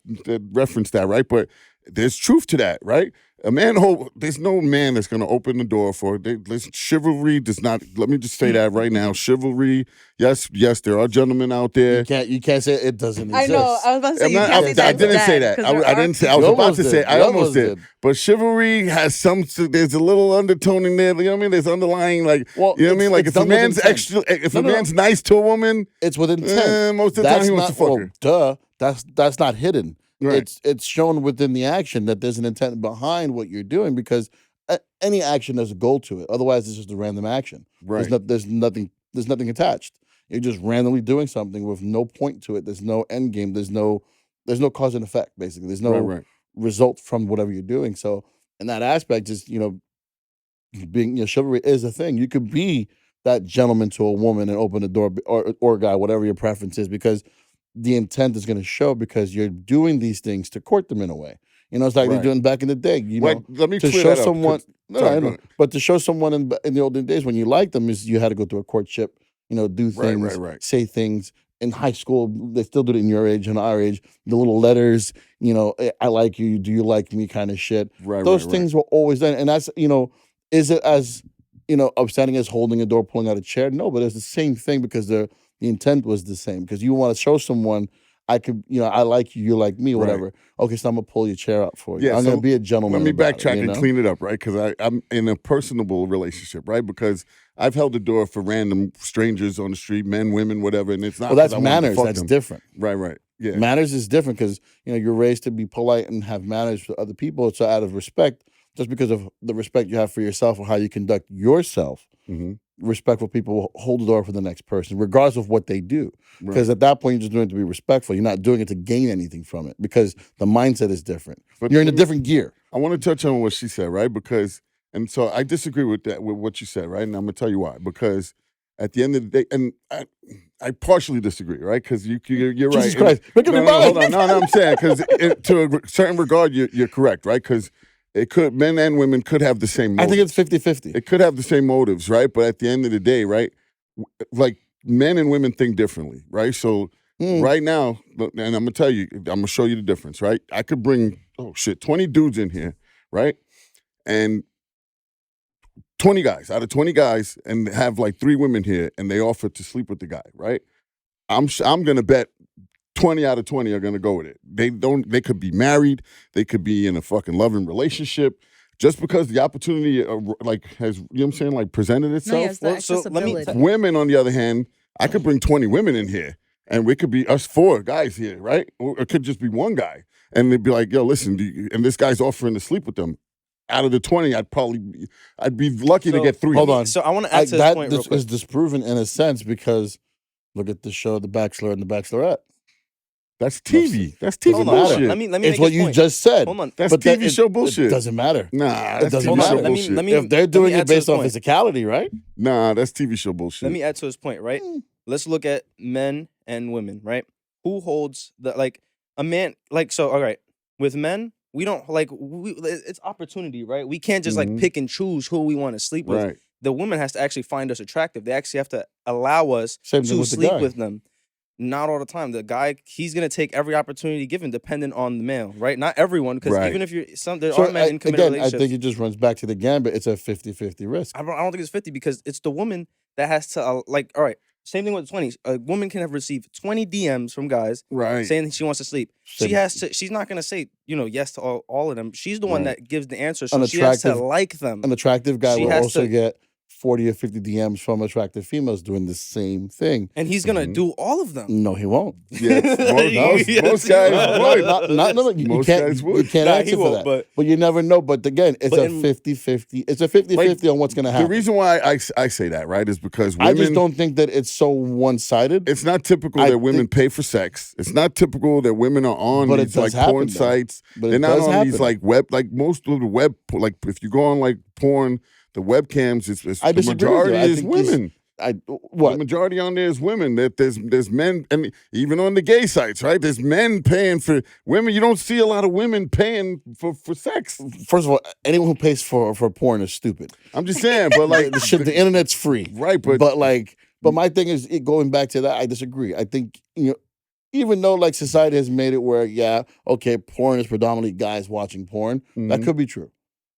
referenced that, right? But there's truth to that, right? There's no man that's gonna open the door for listen, chivalry does not. Let me just say that right now. Chivalry, yes, there are gentlemen out there. You can't say it doesn't exist. I know. I was about to say, I'm you not- can't I say that. didn't say that. I didn't say. I was You about almost to say. did. I You almost almost did. did. But chivalry has there's a little undertone in there. You know what I mean? There's underlying like. Well, You know what I it's- mean? Like it's if a done with man's intent. extra, if No, a no, no. man's nice to a woman, It's with intent. most of the time he wants to fuck her. Duh. That's not hidden. Right. It's shown within the action that there's an intent behind what you're doing because any action has a goal to it. Otherwise, it's just a random action. Right. There's nothing attached. You're just randomly doing something with no point to it. There's no end game. There's no cause and effect. Basically, there's no Right. result from whatever you're doing. So in that aspect, just you being, chivalry is a thing. You could be that gentleman to a woman and open the door, or a guy, whatever your preference is, because the intent is going to show, because you're doing these things to court them in a way. It's like they're Right. doing back in the day. Wait, let me To clear show that up, 'cause- someone, no, sorry, I go know, ahead. but to show someone in the olden days when you liked them is you had to go through a courtship. Do Right, things, right. say things. In high school, they still do it in your age and our age. The little letters, I like you, do you like me, kind of shit. Right, Those right, things were always done, and that's is it as upsetting as holding a door, pulling out a chair? No, but it's the same thing, because the intent was the same. Because you want to show someone, I could, I like you, you like me, Right. whatever. Okay, so I'm gonna pull your chair out for you. Yeah, I'm so gonna be a gentleman. Let me about backtrack it, and clean it up, right? Because I'm in a personable relationship, right? Because I've held the door for random strangers on the street, men, women, whatever, and it's not. Well, that's 'cause I wanted to manners. fuck That's them. different. Right. Yeah. Manners is different, because you're raised to be polite and have manners with other people. So out of respect, just because of the respect you have for yourself or how you conduct yourself, hmm respectful people will hold the door for the next person, regardless of what they do. Because at that point, you're just doing it to be respectful. You're not doing it to gain anything from it, because the mindset is different. But You're in a let me- different gear. I want to touch on what she said, right? Because, and so I disagree with that, with what you said, right? And I'm gonna tell you why. Because at the end of the day, and I partially disagree, right? Because you're right. Jesus Christ. Look at me, Hold on. No, I'm saying, because to a certain regard, you're correct, right? Because men and women could have the same I motives. think it's 50-50. It could have the same motives, right? But at the end of the day, right? Like, men and women think differently, right? So right now, and I'm gonna tell you, I'm gonna show you the difference, right? I could bring 20 dudes in here, right? And 20 guys, out of 20 guys, and have like 3 women here, and they offer to sleep with the guy, right? I'm gonna bet 20 out of 20 are gonna go with it. They could be married, they could be in a fucking loving relationship. Just because the opportunity, has, you know what I'm saying, like, presented No, itself. yes, the Well, so let me- accessibility. Women, on the other hand, I could bring 20 women in here, and we could be us 4 guys here, right? Or it could just be one guy, and they'd be like, "Yo, listen," and this guy's offering to sleep with them. Out of the 20, I'd be lucky to So, get 3. Hold on. So I want to add to this that point real quick. is disproven in a sense, because look at the show The Bachelor and The Bachelorette. That's TV. That's TV Hold on, bullshit. let me It's make what this you point. just said. Hold on. That's But TV show bullshit. It doesn't matter. Nah, that's doesn't TV matter. show Let me- bullshit. let me- If they're doing add it to based this off point. physicality, right? Nah, that's TV show bullshit. Let me add to his point, right? Let's look at men and women, right? Who holds a man, so, all right, with men, we don't, it's opportunity, right? We can't just, Mhm. pick and choose who we want to sleep with. Right. The woman has to actually find us attractive. They actually have to allow us Same thing to with the sleep guy. with them. Not all the time. The guy, he's going to take every opportunity given, dependent on the male, right? Not everyone, because Right. even if there So are men in committed again, I relationships. think it just runs back to the gambit. It's a 50-50 risk. I don't think it's 50, because it's the woman that has to, all right, same thing with 20s. A woman can have received 20 DMs from guys Right. saying that she wants to sleep. Same. She's not going to say, yes to all of them. She's the one Right. that gives the answer. So she has to Unattractive- like them. An attractive guy She will has also to- get 40 or 50 DMs from attractive females doing the same thing. And he's going to Mhm. do all of them. No, he won't. Yes. Most Yes, he guys will. would. No, you Most can't, guys you would. can't Nah, answer he for won't, that. But you never know. But again, it's But a in- 50-50. It's a 50-50 on what's going to happen. The reason why I say that, right, is because I women. just don't think that it's so one-sided. It's not typical I that women think- pay for sex. It's not typical that women are on But it these does porn happen, though. sites. But They're it not does on these happen. web, most of the web, if you go on porn, the webcams, it's I the disagree with you. majority I is think these- women. The What? majority on there is women. That there's men, and even on the gay sites, right? There's men paying for women. You don't see a lot of women paying for sex. First of all, anyone who pays for porn is stupid. I'm just saying, but the internet's free, right? But but my thing is, going back to that, I disagree. I think even though society has made it where porn is predominantly guys watching porn, that Mhm. could be true.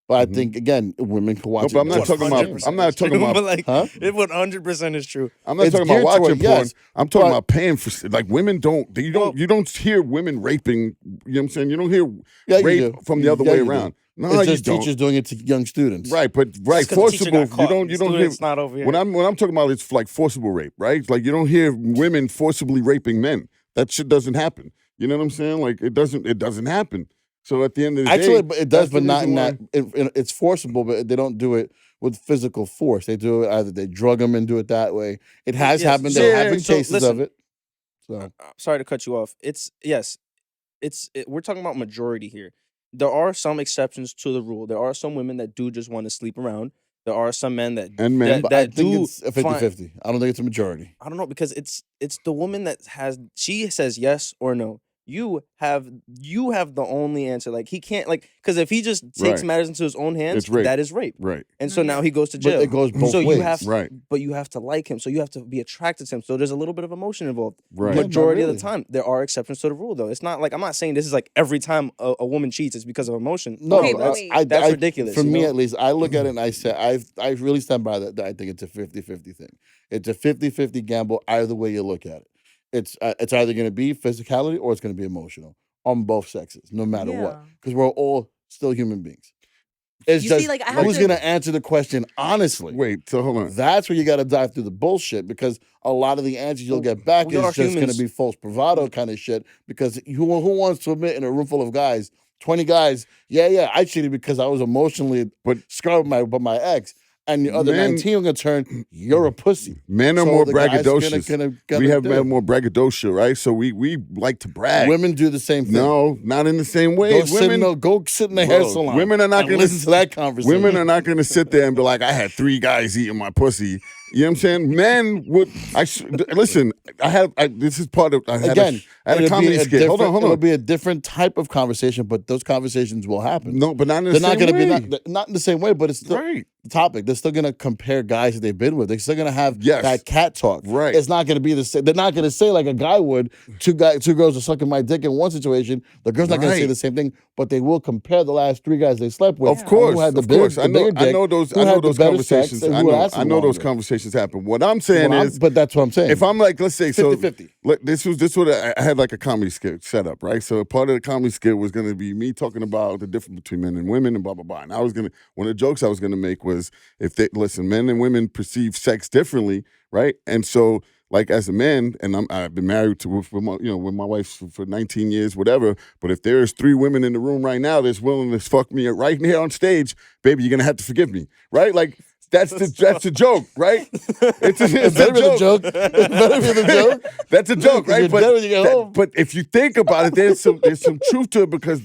But I Mhm. think again, women can watch. but it I'm not just talking the about- same. 100% I'm not is talking true, about- but Huh? it 100% is true. I'm not It's talking about geared watching toward- porn. yes, I'm talking but- about paying for women you don't hear women raping. You know what I'm saying? You don't hear Yeah, you rape do. from the other Yeah, way you do. around. No, It's you just don't. teachers doing it to young students. Right, but Just 'cause the teacher forcible. got You caught, don't the hear. student's not over here. When I'm talking about, it's like forcible rape, right? Like, you don't hear women forcibly raping men. That shit doesn't happen. You know what I'm saying? Like, it doesn't happen. So at the end of the Actually, day, but it does, that's the but not in reason that. It's forcible, but they don't do it with physical force. They do it either they drug them and do it that way. It has Yes, happened. There yeah, have been so cases listen. of it. So Sorry to cut you off. We're talking about majority here. There are some exceptions to the rule. There are some women that do just want to sleep around. there are some men that And men. But I that think do it's a find- 50-50. I don't think it's a majority. I don't know, because it's the woman that she says yes or no. You have the only answer. Like, he can't, like, because if he just takes Right. matters into his own hands, It's rape. that is rape. Right. And so No, now yeah. he goes to But jail. it goes both so ways. you have Right. but you have to like him. So you have to be attracted to him. So there's a little bit of emotion involved. Right. Yeah, not Majority of really. the time, there are exceptions to the rule, though. It's not like, I'm not saying this is like every time a woman cheats, it's because of emotion. No, Okay, but that's, wait. That's ridiculous, For you me, know? at least, I look at it and I say I really stand by that. I think it's a 50-50 thing. It's a 50-50 gamble either way you look at it. It's either going to be physicality or it's going to be emotional on both sexes, no matter what, Yeah. because we're all still human beings. It's You just see, like, I have who's to- going to answer the question honestly. Wait, so hold on. That's where you got to dive through the bullshit, because a lot of the answers you'll get back we is are just going to humans. be false bravado kind of shit. Because who wants to admit in a room full of guys, 20 guys, yeah, I cheated because I was emotionally scarred by my ex, and the other Men- 19 are going to turn, you're a pussy. Men are So more the guy's braggadocious. gonna We have do it. more braggadocio, right? So we like to brag. Women do the same thing. No, not in the same way. Go sit in the hair Bro, salon. women are not and gonna listen to that conversation. Women are not going to sit there and be like, I had 3 guys eating my pussy. You know what I'm saying? Men would. Listen. This is part of. I had Again, I had a it'll be comedy skit. Hold It'll on. be a different type of conversation, but those conversations will happen. No, but not in the They're same not going way. to be not in the same way, but it's still Right. the topic. They're still going to compare guys that they've been with. They're still going to have Yes. that cat talk. Right. It's not going to be the same. They're not going to say like a guy would. Two girls are sucking my dick in one situation. The girl's not going to say Right. the same thing, but they will compare the last 3 guys they slept with. Of course, Who had the of course. the I know. bigger dick, I know those. who I know had the those better sex, conversations. and I who know. lasted I know those longer. conversations happen. What I'm saying Well, is, but that's what I'm saying. if I'm like, let's say, so 50-50. this was what I had like a comedy skit set up, right? So part of the comedy skit was going to be me talking about the difference between men and women and blah blah blah. And I was gonna one of the jokes I was gonna make was if they listen, men and women perceive sex differently, right? And so like as a man, and I've been married with my wife for 19 years, whatever. But if there's 3 women in the room right now that's willing to fuck me right here on stage, baby, you're gonna have to forgive me, right? Like. That's the joke, right? It's better be the joke. It better be the joke. That's a joke, right? You're dead when you get home. But if you think about it, there's some truth to it, because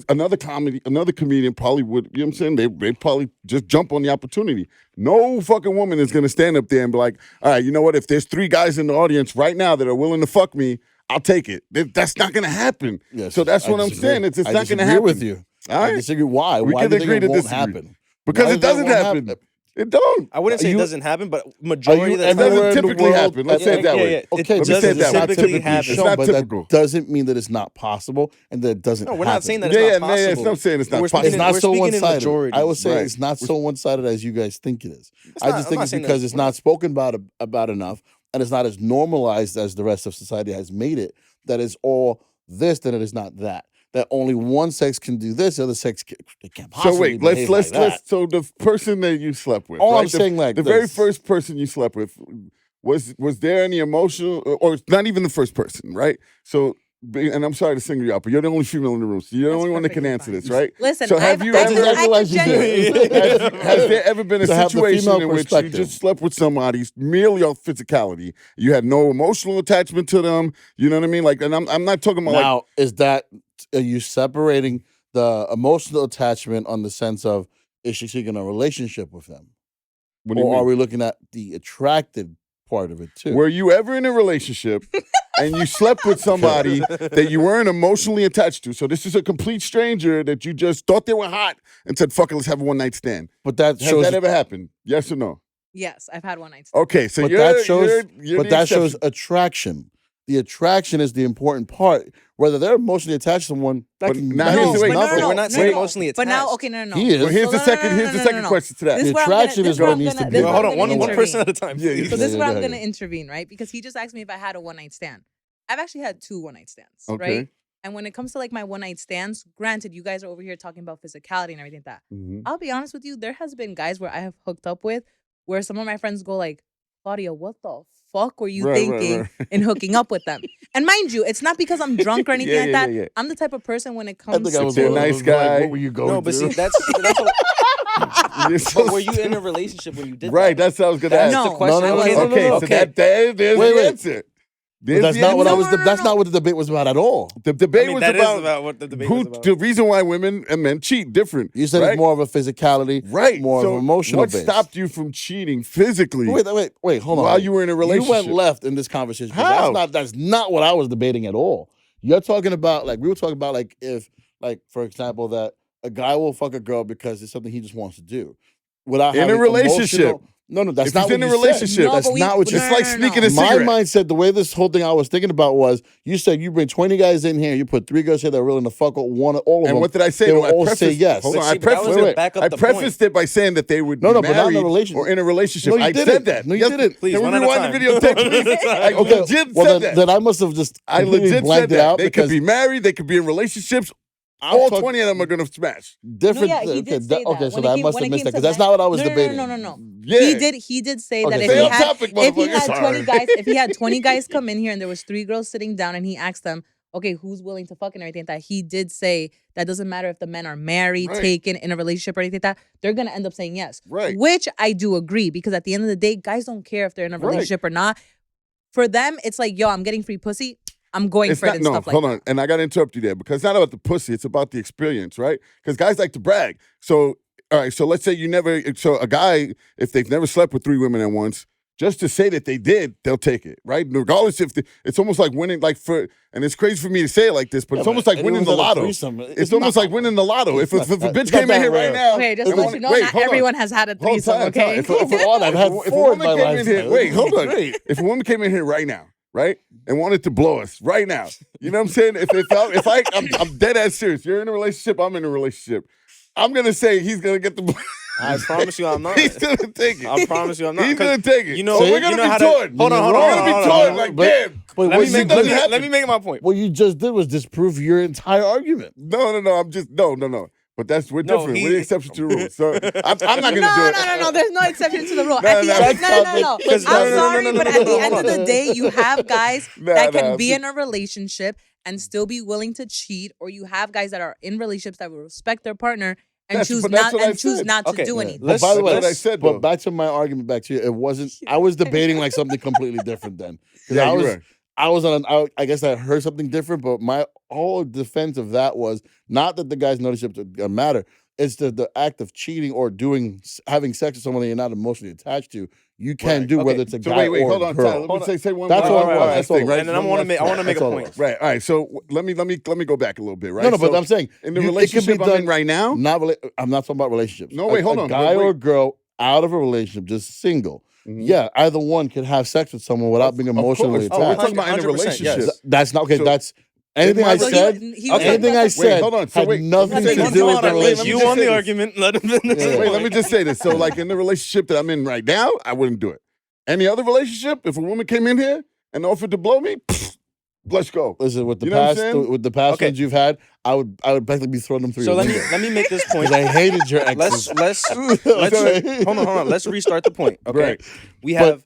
another comedian probably would, you know what I'm saying? They probably just jump on the opportunity. No fucking woman is gonna stand up there and be like, all right, you know what? If there's 3 guys in the audience right now that are willing to fuck me, I'll take it. That's not gonna happen. Yes, So that's I what I'm disagree. saying. It's I not gonna disagree happen with you. All I right? disagree. Why? We Why can do you think agree it to won't disagree. happen? Because Why it do you doesn't think it won't happen. It don't. I wouldn't Are say you- it doesn't happen, but majority of the It time, doesn't Everywhere in the typically world- happen. Let's say it that way. It Okay, Let me say it doesn't that way. typically typically happen. It's not but typical. that doesn't mean that it's not possible and that it doesn't No, we're happen. not saying that Yeah, it's yeah, not yeah, it's possible. not saying it's not We're possible. speaking It's in- not we're so speaking in one-sided. majorities. I would say Right. it's not so one-sided as you guys think it is. I not- just I'm think not it's saying because that. it's not spoken about enough, and it's not as normalized as the rest of society has made it, that it's all this, that it is not that. That only one sex can do this, the other sex it can't possibly So wait, behave like that. so the person that you slept with, All right? I'm saying, like the very this. first person you slept with, was there any emotional, or not even the first person, right? So, and I'm sorry to single you out, but you're the only female in the room, so you're the That's only one that can perfectly answer fine. this, right? Listen, So have I've- you I ever? can- I Exactly like you genuinely- did. Has there ever been a To have the situation female in which you perspective. just slept with somebody merely off physicality? You had no emotional attachment to them. You know what I mean? Like, and I'm not talking about like. Now, are you separating the emotional attachment on the sense of is she seeking a relationship with them? What do you Or are mean? we looking at the attracted part of it too? Were you ever in a relationship and you slept with somebody that you weren't emotionally attached to? So this is a complete stranger that you just thought they were hot and said, "Fuck it, let's have a one-night stand." But that Has shows that ever happened? Yes or no? Yes, I've had one night stand. Okay, so but you're, that shows you're but the that shows exception. attraction. The attraction is the important part. Whether they're emotionally attached to someone, that But can now that here's means the- wait, nothing. we're not saying emotionally But now, attached. okay, no. He is. Well, here's So the no, second. no, no, Here's the no, second no. question to that. This The is where I'm gonna- attraction this is is where what I'm needs to gonna- be this is there. where Hold I'm on, gonna one person intervene. at a time. Yeah, please. So this is where Yeah, I'm go gonna ahead. intervene, right? Because he just asked me if I had a one night stand. I've actually had 2 one night stands, Okay. right? And when it comes to like my one night stands, granted, you guys are over here talking about physicality and everything like that. Mhm. I'll be honest with you, there has been guys where I have hooked up with where some of my friends go like, Claudia, what the fuck were you Right, thinking right. in hooking up with them? And mind you, it's not because I'm drunk or anything Yeah, like yeah, that. yeah, yeah. I'm the type of person when it I comes think I was they're one of nice those, like, guy. what were you going No, but through? see, that's You're so but were you in a relationship when you did right. that? That's what I was gonna That's ask. the question. No, no, Okay, no, Okay, so okay. there's Wait, the wait. answer. But There's that's the not what I answer. was. No, no, That's no. not what the debate was about at all. The debate I mean, was that is about, about what the debate who, was about. the reason why women and men cheat different. You said right? it's more of a physicality, right, more so of an emotional What base. stopped you from cheating physically? Wait, hold on. While you were in a You relationship? went left in this conversation. 'cause How? That's not what I was debating at all. You're talking about like we were talking about like if like for example that a guy will fuck a girl because it's something he just wants to do without In a having relationship. emotional- No, that's If not he's what in a you said. relationship, No, That's but we- not what no, you It's no, like no, sneaking no. a My cigarette. mindset, the way this whole thing I was thinking about was, you said you bring 20 guys in here, you put 3 girls here that are willing to fuck all of And them. what did I say? They though? will I all prefaced, say yes. Hold But on, see, I but that was prefaced, to it. back up I the prefaced it by saying that they would No, be no, but not in a married relationship. or in a relationship. No, you I didn't. said that. No, you Yes, didn't. Please, Can one we at a rewind time. the videotape, One at a please? time. I Okay, legit well said then, that. then I must have just I completely legit blanked said it that. out They because could be married. They could be in relationships. I'm All talk- 20 of them are going to smash. different. No, yeah, he okay, did say that. okay, so When it I came- must when have it missed came that to because that's men- not what I was no, debating. No. Yeah. He did say Okay, that if stay he on had topic, if he motherfucker. had 20 Sorry. guys, if he had 20 guys come in here and there was 3 girls sitting down and he asked them, okay, who's willing to fuck and everything like that, he did say that doesn't matter if the men are married, Right. taken, in a relationship or anything like that, they're gonna end up saying yes. Right. Which I do agree, because at the end of the day, guys don't care if they're in a Right. relationship or not. For them, it's like, yo, I'm getting free pussy, I'm going It's for it not, and no, stuff like hold that. on. And I got to interrupt you there because it's not about the pussy. It's about the experience, right? Because guys like to brag. So, all right, so let's say so a guy, if they've never slept with 3 women at once, just to say that they did, they'll take it, right? Regardless if it's almost like winning, and it's crazy for me to say it like this, but it's almost like winning the lotto. It's almost like winning the lotto. If a bitch came in here right now, Okay, just and to let wanted- you know, wait, not hold on. everyone has had a Hold threesome, time, okay? If I've had if a 4 in woman my came in life. here- Wait, hold on. Great. If a woman came in here right now, right, and wanted to blow us right now, you know what I'm saying? I'm dead ass serious. You're in a relationship. I'm in a relationship. I'm gonna say he's gonna get the. I promise you I'm not. He's gonna take it. I promise you I'm not. He's 'cause gonna take it. You know, so we're you gonna know be how to- torn. Hold on, hold We're on, gonna be hold on, torn. hold on. Like, But- damn. But Let what me you make did- let me make my point. What you just did was disprove your entire argument. No. I'm just no. But we're No, different. he- We're the exception to the rule. So I'm not gonna do No, it. no. There's no exception to the rule. No, At the no, end, that's no. Because- I'm no, sorry, but at the no, end hold of on. the day, you have guys Nah, that can nah, be in a relationship and still be willing to cheat, or you have guys that are in relationships that will respect their partner and That's- choose but that's not what I and choose said. not to Okay, do yeah. anything. But by the way, That's what I said, though. but back to my argument, back to you. It wasn't. I was debating like something completely different then. 'Cause Yeah, I you was. were. I was on. I guess I heard something different, but my whole defense of that was not that the guy's relationship matter. It's the act of cheating or having sex with someone that you're not emotionally attached to. You can Right. do Okay. whether it's a So guy wait, or hold a on, girl. Tyler. Let me say one. That's one all it last was. That's all it thing, was. right? And then I One want to last make thing. a That's all it point. was. Right. All right. So let me go back a little bit. Right. No, but So I'm saying in the it could be relationship I'm in done right now. I'm not talking about relationships. No, wait, hold a on. guy Wait. or a girl out of a relationship, just single. Mhm. Yeah, either one can have sex with someone without being Of emotionally course. Oh, we're attached. talking about in a 100%, yes. relationship. That's not okay. So, That's anything my I So said. he was Anything talking I about- said hold on. So had wait, nothing let me say to this. do Hold with on, the let me relationship. just You say won the this. argument. Let him finish. Yeah. his Wait, let point. me just say this. So, like in the relationship that I'm in right now, I wouldn't do it. Any other relationship, if a woman came in here and offered to blow me, let's go. Listen, with the You know what I'm past, saying? with the past Okay. ones you've had, I would basically be throwing them through So your let me window. let me make this point. 'Cause I hated your exes. Let's Okay. hold on. Let's restart the point. Okay, Right. we But- have.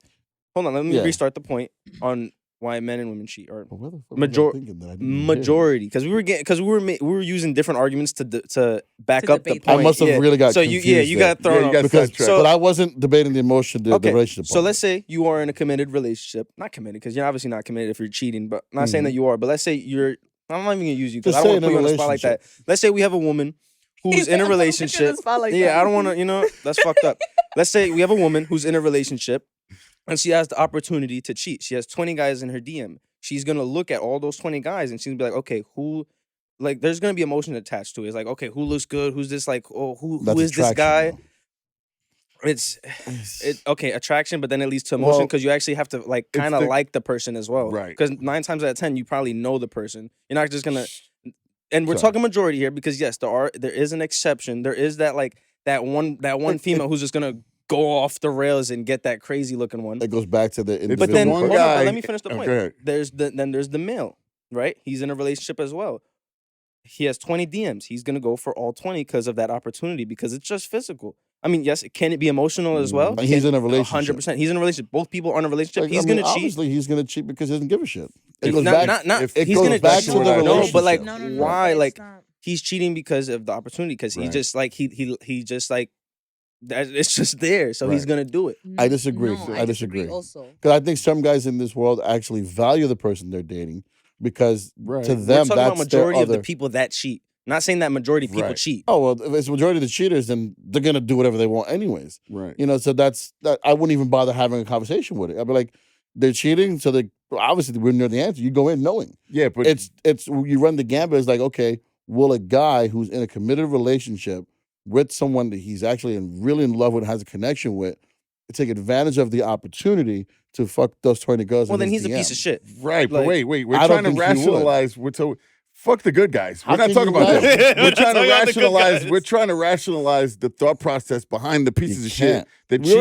Hold on. Let me Yeah. rest the point on why men and women cheat, or But where the fuck Major- was I thinking that I didn't even hear? majority, because we were using different arguments to back To up the debate point. I must have Yeah. really got so confused you there. got thrown you off. got because sidetracked. So- but I wasn't debating the emotion, the Okay, relationship. so part. let's say you are in a committed relationship, not committed because you're obviously not committed if you're cheating, but I'm not saying that you are. But let's say you're. I'm not even gonna use you because Just I don't say want to in put a you on the spot like that. relationship. Let's say we have a woman who's in a relationship. Yeah, I don't want to. You know, that's fucked up. Let's say we have a woman who's in a relationship, and she has the opportunity to cheat. She has 20 guys in her DM. She's gonna look at all those 20 guys and she's gonna be like, okay, who, like, there's gonna be emotion attached to it. It's like, okay, who looks good? Who's this? Like, oh, who That's is this guy? attraction, It's though. okay, attraction, but then it leads to emotion Well, because you actually have to like it's kind of the- like the person as well, Right. Because 9 times out of 10, you probably know the person. You're not just gonna. And we're Sorry. talking majority here because yes, there is an exception. There is that like that one female who's just gonna go off the rails and get that crazy looking one. It goes back to the individual. But then one hold on, guy- but let me finish the Oh, point. go ahead. There's the male, right? He's in a relationship as well. He has 20 DMs. He's gonna go for all 20 because of that opportunity, because it's just physical. I mean, yes, can it be emotional as well? And he's in a relationship. 100%. He's in a relationship. Both people are in a relationship. Like, he's I mean, gonna cheat. Obviously, he's gonna cheat because he doesn't give a shit. It If goes Not, back. not, if- it he's goes gonna back cheat. to the No, but like, relationship. why? it's Like, not. he's cheating because of the opportunity. Because he Right. just like he just like it's just there, so he's Right. gonna do it. I disagree. No, I disagree. also. Because I think some guys in this world actually value the person they're dating because Right. to We're them We're talking about that's their majority of other. the people that cheat. Not saying that majority of people Right. cheat. Oh well, if it's the majority of the cheaters, then they're gonna do whatever they want anyways. Right. You know, so that I wouldn't even bother having a conversation with it. I'd be like, they're cheating, so they obviously we know the answer. You go in knowing Yeah, but it's you run the gambit. It's like, okay, will a guy who's in a committed relationship with someone that he's actually really in love with, has a connection with, take advantage of the opportunity to fuck those 20 girls? Well, in then his he's a piece DM? of shit. right. But like, wait. We're I trying don't to think he would. rationalize. Fuck the good guys. How We're not can talking you about lie? that. We're We're trying to talking about the good rationalize. guys. We're trying to rationalize the thought process behind the pieces You of shit can't. that We cheat.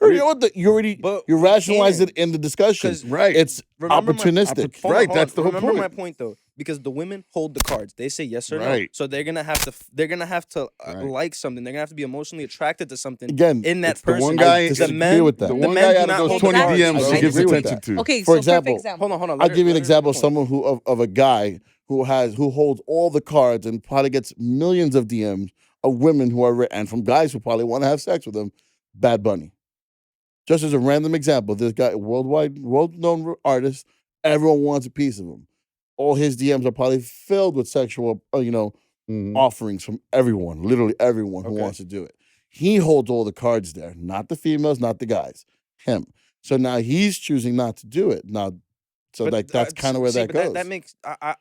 already, you know what? You we rationalized can. it in the discussion. 'Cause Right. It's Remember my- opportunistic. Hold on, Right, hold that's on. the whole Remember my point. point though, because the women hold the cards. They say yes or no. Right. So they're gonna have to. They're gonna have to Right. like something. They're gonna have to be emotionally attracted to something. Again, in that it's the person. one guy- I the disagree men with that. The the one men guy do out of not those hold 20 the cards. DMs I she gives agree with attention that. to. Okay, For so perfect example, example. Hold on. I'll give you an Let her example of finish. someone of a guy who holds all the cards and probably gets millions of DMs of women who are and from guys who probably want to have sex with him. Bad Bunny. Just as a random example, this guy, world-known artist, everyone wants a piece of him. All his DMs are probably filled with sexual, Mhm. offerings from everyone, literally everyone who Okay. wants to do it. He holds all the cards there, not the females, not the guys, him. So now he's choosing not to do it. Now, so But, like that's kind of where that goes.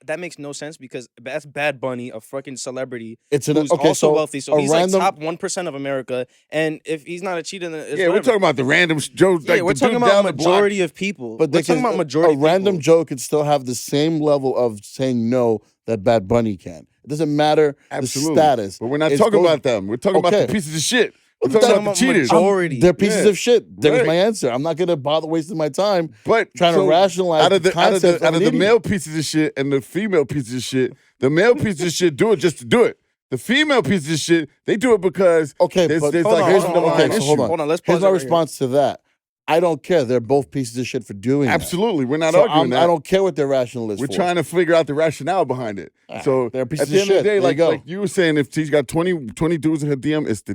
That makes no sense because that's Bad Bunny, a fucking celebrity It's who's okay, also so wealthy. So a he's random- like top 1% of America. And if he's not a cheater, then it's Yeah, we're whatever. talking about the random Joe. Yeah, like we're the talking dude about down the block. majority of people. But we're they talking can, about majority a of random people. Joe could still have the same level of saying no that Bad Bunny can. It doesn't matter Absolutely. the status. But we're not It talking goes- about them. We're talking about the Okay. pieces of shit. We're But talking that- about the cheaters. majority. They're pieces Yeah. of shit. There's Right. my answer. I'm not gonna bother wasting my time But trying to rationalize out of the concepts out of the idiot. male pieces of shit and the female pieces of shit, the male pieces of shit do it just to do it. The female pieces of shit, they do it because Okay, there's, but there's hold like on, here's hold the on, line hold on, so issue. hold on. Hold on, let's Here's pause my it right here. response to that. I don't care. They're both pieces of shit for doing that. Absolutely, we're not So arguing that. I don't care what their rationale is. We're for. trying to figure out the rationale behind it. So they're at pieces the of end of shit. the day, There you go. like you were saying, if she's got 20 dudes in her DM, it's the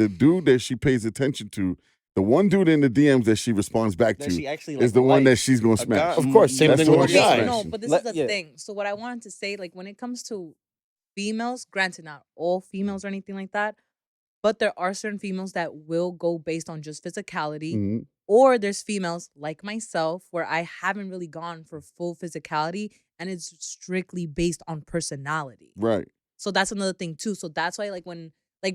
dude that she pays attention to. The one dude in the DMs that she responds back That to she actually is the one that she's gonna A smash. guy- Of course, same That's thing the with one a she's guy. smashing. No, but this Let- is the yeah. thing. So what I wanted to say, like when it comes to females, granted not all females or anything like that, but there are certain females that will go based on just physicality. Mhm. Or there's females like myself where I haven't really gone for full physicality and it's strictly based on personality. Right. So that's another thing too. So that's why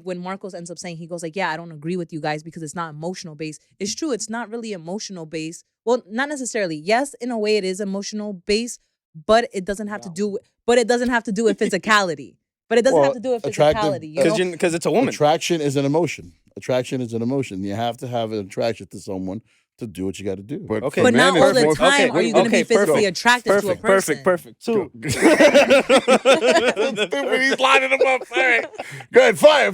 when Marcos ends up saying, he goes like, yeah, I don't agree with you guys because it's not emotional based. It's true, it's not really emotional based. Well, not necessarily. Yes, in a way it is emotional based, but it doesn't have to do with physicality. But it doesn't Well, have to do with attractive- physicality. You know? Because it's a woman. Attraction is an emotion. Attraction is an emotion. You have to have an attraction to someone to do what you got to do. But Okay. for But men, not all it's the more- time are you going to be physically attracted to a person. Perfect. Two. Stupid, he's lining them up. Sorry. Go ahead, fire.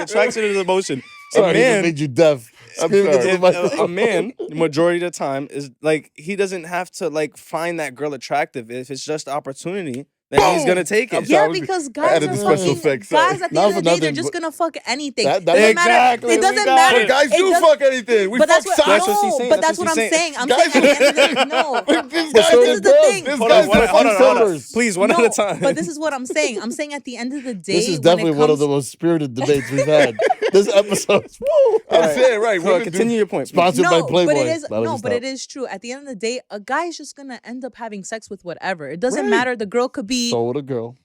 Attraction is emotion. Sorry, A he man, made you deaf. I'm Scream into sorry. the microphone. a man, majority of the time, is like he doesn't have to like find that girl attractive. If it's just opportunity, then he's gonna take it. I'm sorry, I Yeah, was- because I guys added are the special fucking effects, sorry. guys at the Not end for of the day, they're nothing, just but- gonna fuck anything. That- It that- doesn't Exactly, matter. It we doesn't got matter. it. But guys It do does- fuck anything. We But fuck that's what, socks. That's what she's no, saying. but That's that's what what she's I'm saying. saying. I'm Guys saying at the end of the day, no. This But guy's so this do is the girls. thing. This Hold guy's on, hold on, hold on, hold on. Summers. Please, one at a time. But this is what I'm saying. I'm saying at the end of the day, This is when definitely it one of comes- the most spirited debates we've had. This episode. Woo! I'm saying, right. So, women continue your point. please. Sponsored by Playboy. but it is That'll no, just but stop. it is true. At the end of the day, a guy is just gonna end up having sex with whatever. It doesn't Right. matter. The girl could be. So would a girl.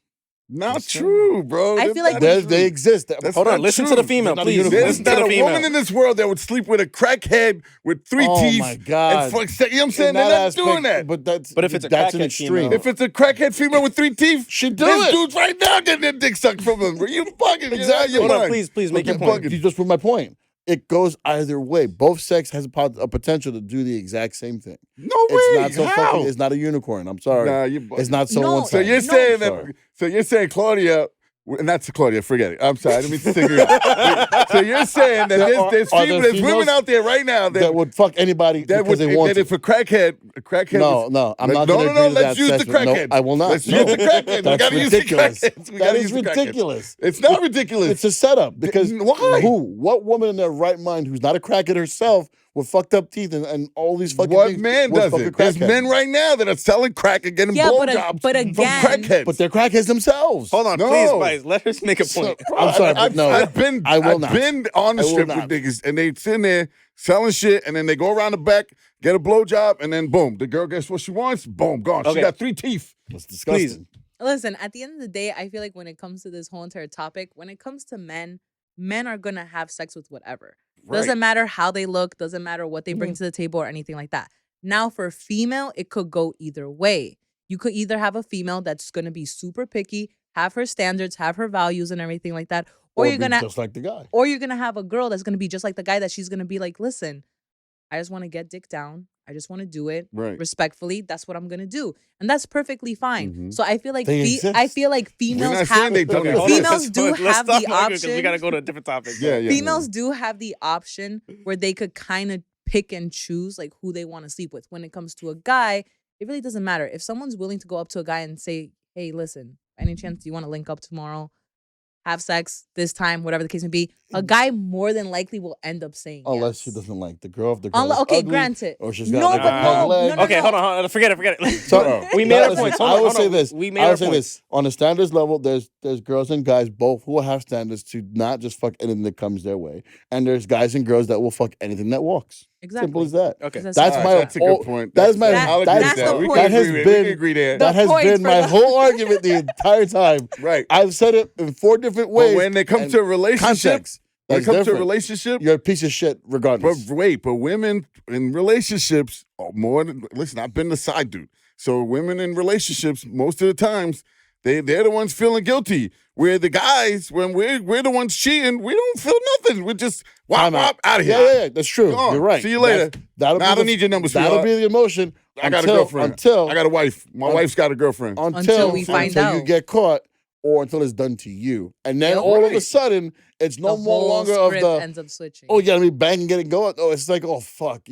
Not true, bro. I That's feel like not They, true. they exist. That's Hold on, not listen true. to the female, They're not a please. unicorn. There's Listen to not the a female. woman in this world that would sleep with a crackhead with 3 Oh teeth. my God. And fuck, you know what I'm saying? In They're that not aspect, doing that. But if it's a that's an crackhead extreme. female- If it's a crackhead female with 3 teeth, She do there's it. dudes right now getting their dick sucked from them. You bugging. Exactly. You're Hold on, lying. please, make You're your point. bugging. You just proved my point. It goes either way. Both sex has a potential to do the exact same thing. No It's way. not so How? fucking. It's not a unicorn. I'm sorry. Nah, you bugging. It's not so No. one So sided. you're No. saying Sorry. that? So you're saying Claudia And that's Claudia, forget it. I'm sorry, I didn't mean to single you out. So you're saying that there's are there women females out there right now that would fuck anybody that because they want that to. if a crackhead No, I'm not no, going to no, agree to let's that use the assessment. No, crackheads. I will not. Let's No. use the crackheads. We That's gotta use the ridiculous. crackheads. We That gotta is use the crackheads. ridiculous. It's not ridiculous. It's a setup because Why? what woman in their right mind who's not a crackhead herself with fucked up teeth and all these fucking What things man would does fuck a it? There's crackhead? men right now that are selling crack and getting Yeah, blowjobs but from again- crackheads. But they're crackheads themselves. Hold on, No. please, Spice. Let her make a So- point. I'm sorry, but no. I've been I will not. been on the I will strip not. with niggas, and they sitting there selling shit, and then they go around the back, get a blowjob, and then boom, the girl gets what she wants. Boom, gone. She Okay. got 3 teeth. It's disgusting. Listen, at the end of the day, I feel like when it comes to this whole entire topic, when it comes to men are gonna have sex with whatever. Doesn't matter how they look, doesn't matter what they bring to the table or anything like that. Now, for a female, it could go either way. You could either have a female that's gonna be super picky, have her standards, have her values and everything like that, or you're be gonna just like the guy. or you're gonna have a girl that's gonna be just like the guy that she's gonna be like, listen, I just want to get dick down. I just want to do it Right. respectfully. That's what I'm gonna do, and that's perfectly fine. Mhm. So I feel like They I exist. feel like We're females not have saying they don't Okay, exist. hold on. Females do Let's have stop the arguing 'cause we option. gotta go to a different topic. Yeah, yeah. Females do have the option where they could kind of pick and choose like who they want to sleep with. When it comes to a guy, it really doesn't matter. If someone's willing to go up to a guy and say, "Hey, listen, any chance do you want to link up tomorrow? Have sex this time, whatever the case may be." A guy more than likely will end up saying Unless yes. she doesn't like the girl. If the girl is Okay, ugly, granted. or she's got No, like but a peg no, leg. no, no, Okay, no. hold on. Forget it. So we made our listen, points. I will say this. We made I our will say points. this. On the standards level, there's girls and guys both who will have standards to not just fuck anything that comes their way, and there's guys and girls that will fuck anything that walks. Exactly. Simple as that. Okay. That's That's All my. right, that's a whole- good point. That is my. That- I'll agree that with is that's that. the We point. can that has agree. We been- can agree there. The That has points been for my the- whole argument the entire time. Right. I've said it in 4 different ways. But when it comes and to a relationship, context, when it that's comes to a different. relationship, You're a piece of shit regardless. but women in relationships are more than listen. I've been the side dude. So women in relationships, most of the times, they're the ones feeling guilty. Where the guys, when we're the ones cheating, we don't feel nothing. We're just Time wop out of here. Yeah, that's true. Gone. You're right. See you later. That'll Nah, be I don't the- need your numbers, That'll sweetheart. be the emotion. I got a until- girlfriend. Until I got a wife. My Un- wife's got a girlfriend. Until we find until you out. get caught, or until it's done to you, and then Yep. all of a Right. sudden it's no The more whole longer of script the ends up switching. oh, you gotta be banging, getting going. Oh, it's like oh fuck,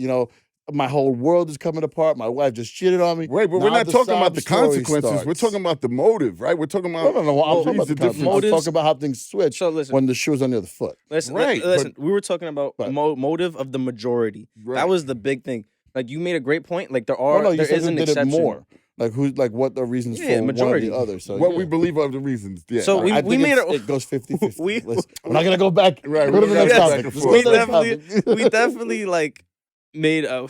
my whole world is coming apart. My wife just cheated on me. Right, but we're Now not the talking about sob the story consequences. We're starts. talking about the motive, right? We're talking about No. I'm talking about the the difference. I'm talking about how things switch So listen, when the shoe is on the other foot. listen, Right, listen. We were talking about but- motive of the majority. Right. That was the big thing. Like you made a great point. Like there Oh are, no, you there said is who an did exception. it more. Like what the reasons Yeah, for majority. one or the other. So what yeah. we believe are the reasons. Yeah. So we I think made it's- it. it goes 50-50. we- We're not gonna go back. Right, Go to we the don't next gotta go topic. back and Let's forth. go to the next topic. we definitely like made a.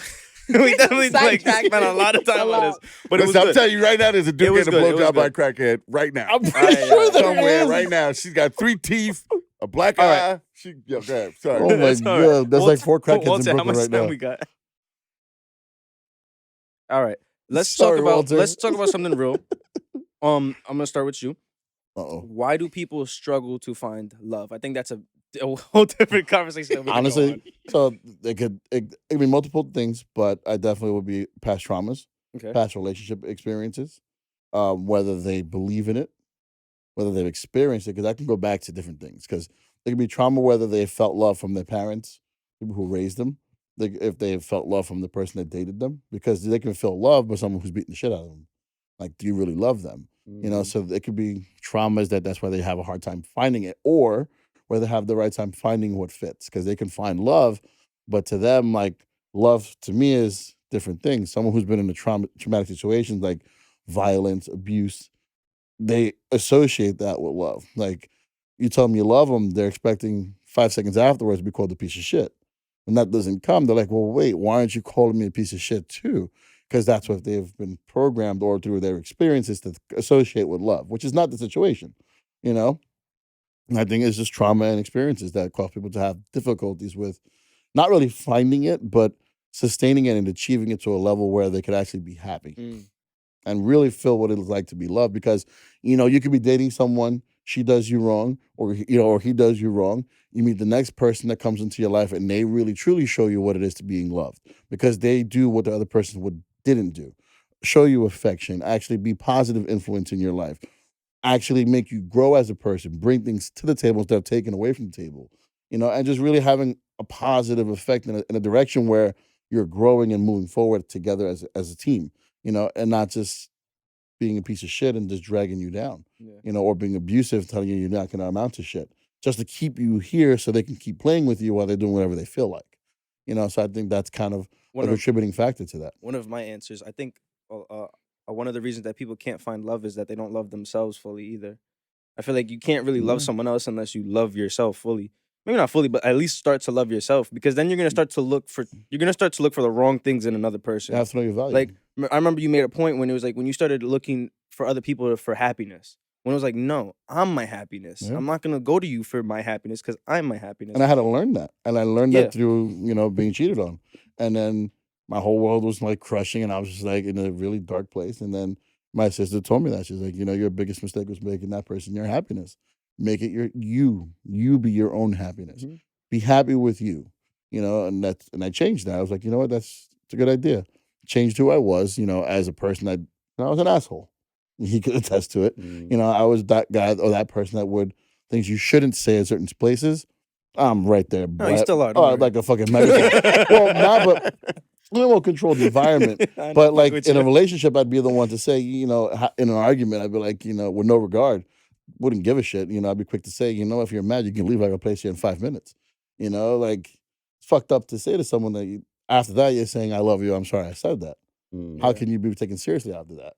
We definitely like Sidetracked spent a lot of time a on lot. this, but it was Listen, I'm good. telling you right now, there's a It dude was getting a good, it was blowjob by a good. crackhead right now. I'm pretty yeah, sure that Somewhere it is. right now. She's got 3 teeth, a black All eye. right. Go ahead. Sorry. Oh my That's all right. god, that's like 4 crackheads in Walter, how Brooklyn much right time now. we got? All right, Sorry, Walter. let's talk about something real. I'm gonna start with you. Uh-oh. Why do people struggle to find love? I think that's a whole different conversation. That we can go Honestly, on. so it could be multiple things, but I definitely would be past traumas, Okay. past relationship experiences, whether they believe in it, whether they've experienced it, because I can go back to different things. Because it could be trauma whether they felt love from their parents, people who raised them, if they have felt love from the person that dated them, because they can feel love by someone who's beating the shit out of them. Like, do you really love them? So it could be traumas that's why they have a hard time finding it, or where they have the right time finding what fits, because they can find love, but to them, like, love to me is different things. Someone who's been in a traumatic situations like violence, abuse, they associate that with love. Like, you tell them you love them, they're expecting 5 seconds afterwards to be called a piece of shit. When that doesn't come, they're like, well, wait, why aren't you calling me a piece of shit too? Because that's what they've been programmed or through their experiences to associate with love, which is not the situation, And I think it's just trauma and experiences that cause people to have difficulties with not really finding it, but sustaining it and achieving it to a level where they could actually be happy and really feel what it's like to be loved. Because, you could be dating someone, she does you wrong, or he does you wrong. You meet the next person that comes into your life and they really truly show you what it is to being loved, because they do what the other person didn't do. Show you affection, actually be positive influence in your life. actually make you grow as a person, bring things to the table instead of taking away from the table, and just really having a positive effect in a direction where you're growing and moving forward together as a team, and not just being a piece of shit and just dragging you down, Yeah. or being abusive, telling you you're not going to amount to shit, just to keep you here so they can keep playing with you while they're doing whatever they feel like, So I think that's kind of One a of contributing factor to that. one of my answers, I think, one of the reasons that people can't find love is that they don't love themselves fully either. I feel like you can't really love Yeah. someone else unless you love yourself fully. Maybe not fully, but at least start to love yourself, because then you're gonna start to look for the wrong things in another You person. have to know your value. Like I remember you made a point when it was like when you started looking for other people for happiness. When it was like, no, I'm my happiness. Yeah. I'm not gonna go to you for my happiness because I'm my happiness. And I had to learn that. And I learned Yeah. that through, being cheated on. And then my whole world was like crushing and I was just like in a really dark place. And then my sister told me that. She's like, your biggest mistake was making that person your happiness. Make it you be your own happiness. Mhm. Be happy with you. And I changed that. I was like, you know what, it's a good idea. Changed who I was, as a person. I was an asshole. He could attest to it. Mm. I was that guy or that person that would things you shouldn't say at certain places. I'm right there. No, you still are. Oh, Don't worry. like a fucking megaphone. Well, nah, but we won't control the environment. I know, But fuck like with in a you. relationship, I'd be the one to say, in an argument, I'd be like, with no regard, wouldn't give a shit. I'd be quick to say, if you're mad, you can leave. I can place you in 5 minutes. Like it's fucked up to say to someone that after that you're saying, I love you. I'm sorry I said that. Mm. How Yeah. can you be taken seriously after that?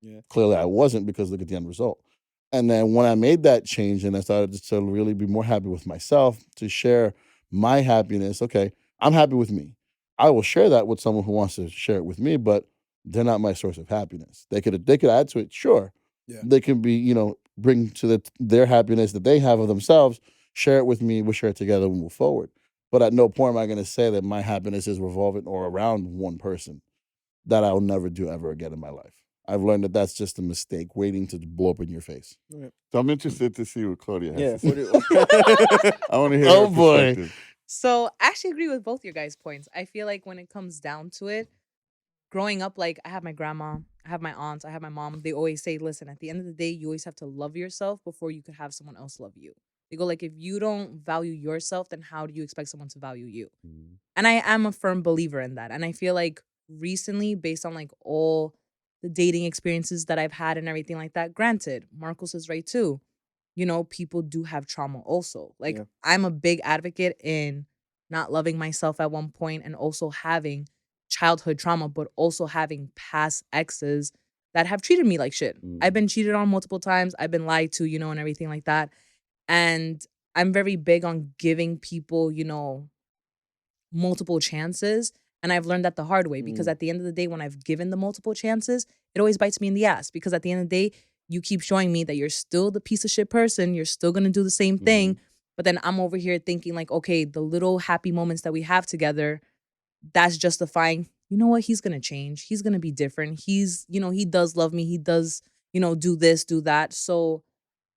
Yeah. Clearly, I wasn't, because look at the end result. And then when I made that change and I started to really be more happy with myself, to share my happiness, okay, I'm happy with me. I will share that with someone who wants to share it with me, but they're not my source of happiness. They could add to it, sure. Yeah. They can be, bring to their happiness that they have of themselves, share it with me, we'll share it together and move forward. But at no point am I going to say that my happiness is revolving or around one person. That I'll never do ever again in my life. I've learned that that's just a mistake waiting to blow up in your face. So I'm interested to see what Claudia has Yeah. to say. what do I want to hear Oh, her boy. perspective. So I actually agree with both your guys' points. I feel like when it comes down to it, growing up, like I have my grandma, I have my aunts, I have my mom. They always say, listen, at the end of the day, you always have to love yourself before you could have someone else love you. They go like, if you don't value yourself, then how do you expect someone to value you? Mm. And I am a firm believer in that. And I feel like recently, based on like all the dating experiences that I've had and everything like that, granted, Marcos is right too. People do have trauma also. Like Yeah. I'm a big advocate in not loving myself at one point and also having childhood trauma, but also having past exes that have treated me like shit. I've been cheated on multiple times. I've been lied to, and everything like that. And I'm very big on giving people, multiple chances. And I've learned that the hard way, because at the end of the day, when I've given the multiple chances, it always bites me in the ass, because at the end of the day, you keep showing me that you're still the piece of shit person. You're still going to do the same thing. But then I'm over here thinking like, okay, the little happy moments that we have together, that's justifying, you know what? He's going to change. He's going to be different. He's, he does love me. He does, do this, do that. So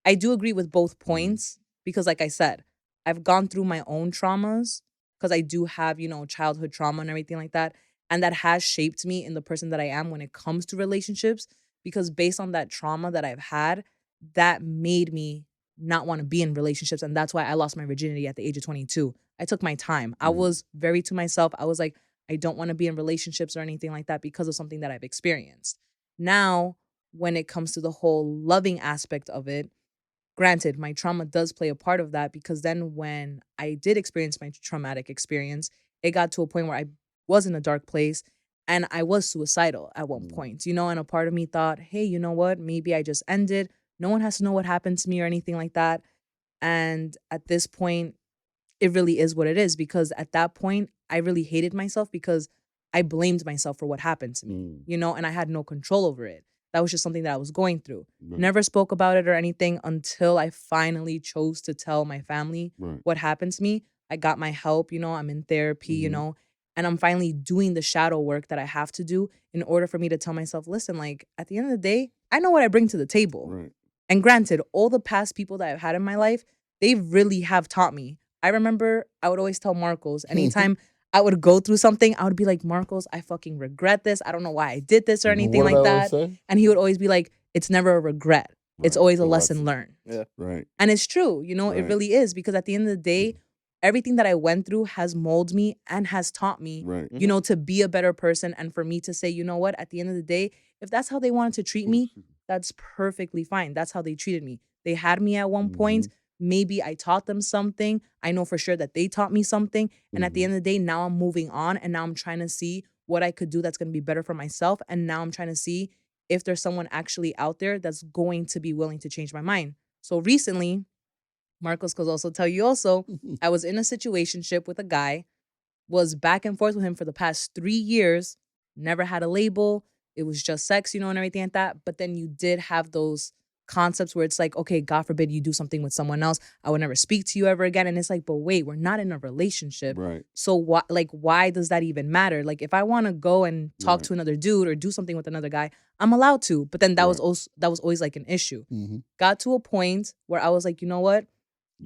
I do agree with both points, because like I said, I've gone through my own traumas, because I do have, childhood trauma and everything like that. And that has shaped me in the person that I am when it comes to relationships, because based on that trauma that I've had, that made me not want to be in relationships. And that's why I lost my virginity at the age of 22. I took my time. I was very to myself. I was like, I don't want to be in relationships or anything like that because of something that I've experienced. Now, when it comes to the whole loving aspect of it, granted, my trauma does play a part of that, because then when I did experience my traumatic experience, it got to a point where I was in a dark place and I was suicidal at one point, and a part of me thought, hey, you know what? Maybe I just ended. No one has to know what happened to me or anything like that. And at this point, it really is what it is, because at that point, I really hated myself because I blamed myself for what happened to me, and I had no control over it. That was just something that I was going through. Right. Never spoke about it or anything until I finally chose to tell my family Right. what happened to me. I got my help, I'm in therapy, Mhm. and I'm finally doing the shadow work that I have to do in order for me to tell myself, listen, like at the end of the day, I know what I bring to the table. Right. And granted, all the past people that I've had in my life, they really have taught me. I remember I would always tell Marcos, anytime I would go through something, I would be like, Marcos, I fucking regret this. I don't know why I did this or anything What like did I always that. say? And he would always be like, it's never a regret. it's Right. always a The lesson learned. Yeah. Right. And it's true, you know, it Right. really is, because at the end of the day, everything that I went through has molded me and has taught me, Right. you know, to be a better person, and for me to say, you know what, at the end of the day, if that's how they wanted to treat me, that's perfectly fine. That's how they treated me. They had me at one point. Maybe I taught them something. I know for sure that they taught me something. And at the end of the day, now I'm moving on, and now I'm trying to see what I could do that's going to be better for myself. And now I'm trying to see if there's someone actually out there that's going to be willing to change my mind. So recently, Marcos could also tell you also, I was in a situationship with a guy, was back and forth with him for the past 3 years, never had a label. It was just sex, you know, and everything like that. But then you did have those concepts where it's like, okay, God forbid you do something with someone else, I would never speak to you ever again. And it's like, but wait, we're not in a relationship. Right. So why does that even matter? Like, if I want to go and talk Right. to another dude or do something with another guy, I'm allowed to. But then that was Right. also that was always like an issue. Mhm. Got to a point where I was like, you know what?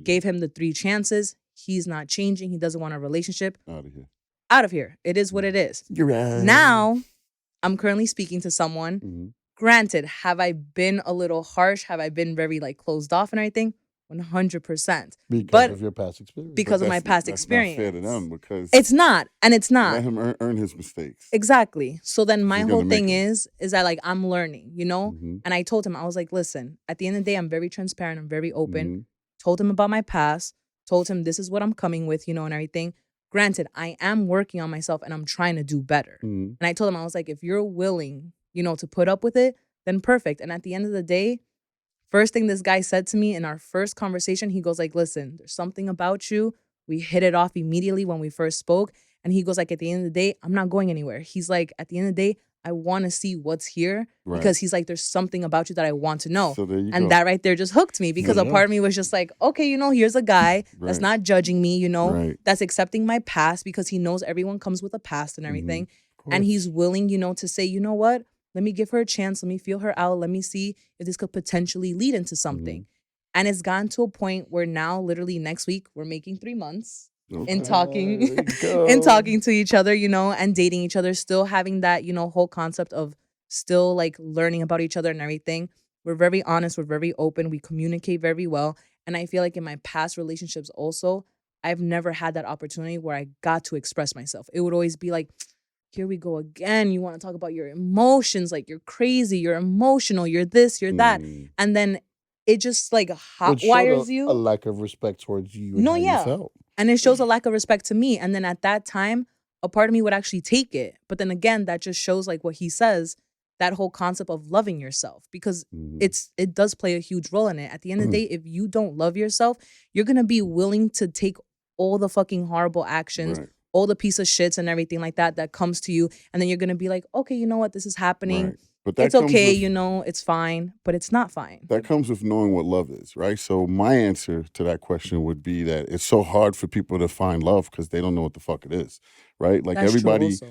Gave him the 3 chances. He's not changing. He doesn't want a relationship. Out of here. Out of here. It is what it is. You're right. Now, I'm currently speaking to someone. Mhm. Granted, have I been a little harsh? Have I been very like closed off and everything? 100%. because but- of your past experience. Because But of my that's- past that's not fair to experience. them because It's not. And it's not. let him earn his mistakes. Exactly. So then my You're whole gonna make thing them. is that like I'm learning, you know? Mhm. And I told him, I was like, listen, at the end of the day, I'm very transparent. I'm very open. Mhm. Told him about my past, told him this is what I'm coming with, you know, and everything. Granted, I am working on myself and I'm trying to do better. Mhm. And I told him, I was like, if you're willing, you know, to put up with it, then perfect. And at the end of the day, first thing this guy said to me in our first conversation, he goes like, listen, there's something about you. We hit it off immediately when we first spoke. And he goes like, at the end of the day, I'm not going anywhere. He's like, at the end of the day, I want to see what's here Right. because he's like, there's something about you that I want to know. So there you And go. that right there just hooked me because a Yeah. part of me was just like, okay, you know, here's a guy that's Right. not judging me, you know, Right. that's accepting my past because he knows everyone comes with a past and everything. And he's willing, you know, to say, you know what? Let me give her a chance. Let me feel her out. Let me see if this could potentially lead into something. And it's gotten to a point where now, literally next week, we're making 3 months Okay. in talking, There you go. in talking to each other, you know, and dating each other, still having that, you know, whole concept of still like learning about each other and everything. We're very honest. We're very open. We communicate very well. And I feel like in my past relationships also, I've never had that opportunity where I got to express myself. It would always be like, here we go again. You want to talk about your emotions, like you're crazy, you're emotional, you're this, you're that. Mm. And then it just like hot Which showed wires a you. lack of respect towards you. And No, how yeah. You felt. And it shows a lack of respect to me. And then at that time, a part of me would actually take it. But then again, that just shows like what he says, that whole concept of loving yourself, because Mhm. it does play a huge role in it. At the end of the day, if you don't love yourself, you're gonna be willing to take all the fucking horrible actions, Right. all the piece of shits and everything like that comes to you. And then you're gonna be like, okay, you know what? This is happening. Right. But that It's comes okay, with- you know, it's fine, but it's not fine. That comes with knowing what love is, right? So my answer to that question would be that it's so hard for people to find love because they don't know what the fuck it is, right? Like That's true everybody, also.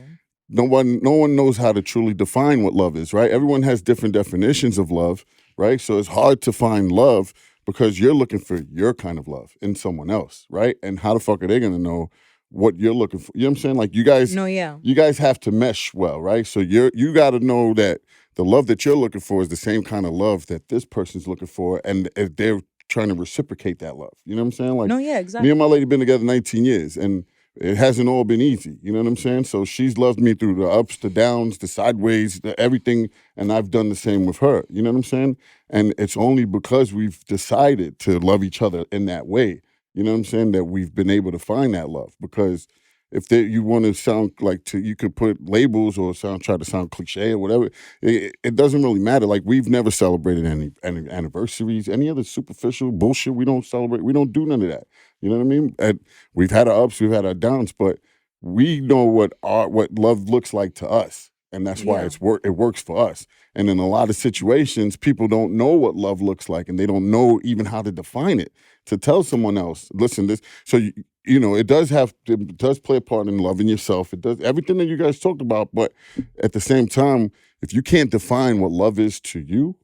no one knows how to truly define what love is, right? Everyone has different definitions of love, right? So it's hard to find love because you're looking for your kind of love in someone else, right? And how the fuck are they gonna know what you're looking for? You know what I'm saying? Like you guys No, yeah. you guys have to mesh well, right? So you got to know that the love that you're looking for is the same kind of love that this person's looking for, and if they're trying to reciprocate that love. You know what I'm saying? Like No, yeah, me exactly. and my lady been together 19 years, and it hasn't all been easy. You know what I'm saying? So she's loved me through the ups, the downs, the sideways, everything, and I've done the same with her. You know what I'm saying? And it's only because we've decided to love each other in that way. You know what I'm saying? That we've been able to find that love. Because if you want to sound like you could put labels or try to sound cliche or whatever. It doesn't really matter. Like we've never celebrated any anniversaries, any other superficial bullshit. We don't celebrate. We don't do none of that. You know what I mean? And we've had our ups, we've had our downs, but we know what love looks like to us, and that's why Yeah. it works for us. And in a lot of situations, people don't know what love looks like, and they don't know even how to define it. To tell someone else, listen, this. So you know, it does play a part in loving yourself. It does everything that you guys talked about, but at the same time, if you can't define what love is to you,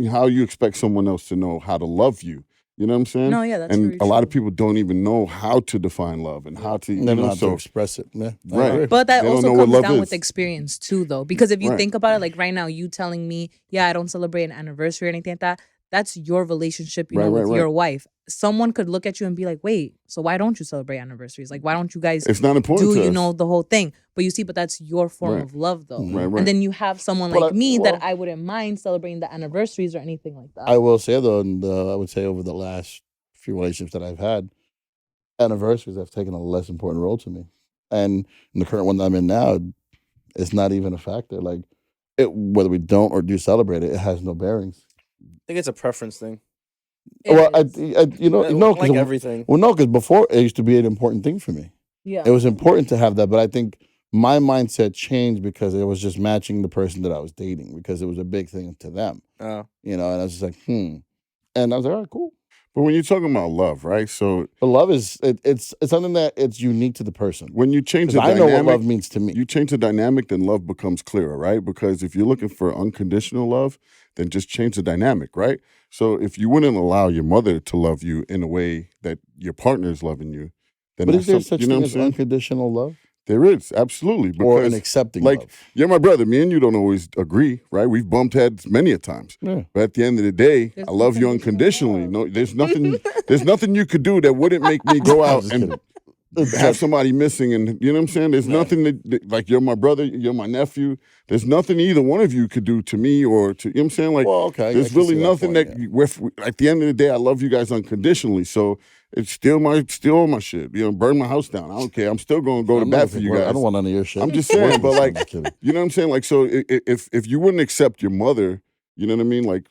how you expect someone else to know how to love you? You know what I'm saying? No, yeah, that's and very a lot of true. people don't even know how to define love and how to, you Never know, know how to so express it. Yeah, I Right. agree. But that They don't also know what comes love down is. with experience too, though. Because if you Right. think about it, like right now, you telling me, yeah, I don't celebrate an anniversary or anything like that, That's your relationship, you Right, know, with right, your right. wife. Someone could look at you and be like, wait, so why don't you celebrate anniversaries? Like, why don't you guys It's not important do, to you us. know, the whole thing? But you see, but that's your form Right. of love, though. Right, right. And then you have someone But like me well, that I wouldn't mind celebrating the anniversaries or anything like that. I will say though, and I would say over the last few relationships that I've had, anniversaries have taken a less important role to me. And in the current one that I'm in now, it's not even a factor. Like, whether we don't or do celebrate it, it has no bearings. I think it's a preference thing. It well, is. you know, no, like because everything. well, no, because before it used to be an important thing for me. Yeah. It was important to have that, but I think my mindset changed because it was just matching the person that I was dating because it was a big thing to them, you know. And I was just like, and I was like, all right, cool. But when you're talking about love, right? So But love is it's something that it's unique to the person. when you change the Because I know dynamic, what love means to me. you change the dynamic, then love becomes clearer, right? Because if you're looking for unconditional love, then just change the dynamic, right? So if you wouldn't allow your mother to love you in a way that your partner is loving you, then But is that's there such you know thing what I'm as saying? unconditional love There is, absolutely. or Because an accepting like love? you're my brother. Me and you don't always agree, right? We've bumped heads many a times. Yeah. But at the end of the day, There's I love you unconditional unconditionally. love. No, there's nothing you could do that wouldn't make me go I'm out just and kidding. have somebody missing, and you know what I'm saying? There's Yeah. nothing that like you're my brother, you're my nephew. There's nothing either one of you could do to me or to you know what I'm saying? Like Well, okay, I there's can really see nothing point, that yeah. with at the end of the day, I love you guys unconditionally. So it's still my shit. You know, burn my house down. I don't care. I'm still gonna go to I'm not bat for you gonna- guys. I don't want none of your shit. I'm just saying, but like, I'm just kidding. you know what I'm saying? Like, so if you wouldn't accept your mother, you know what I mean? Like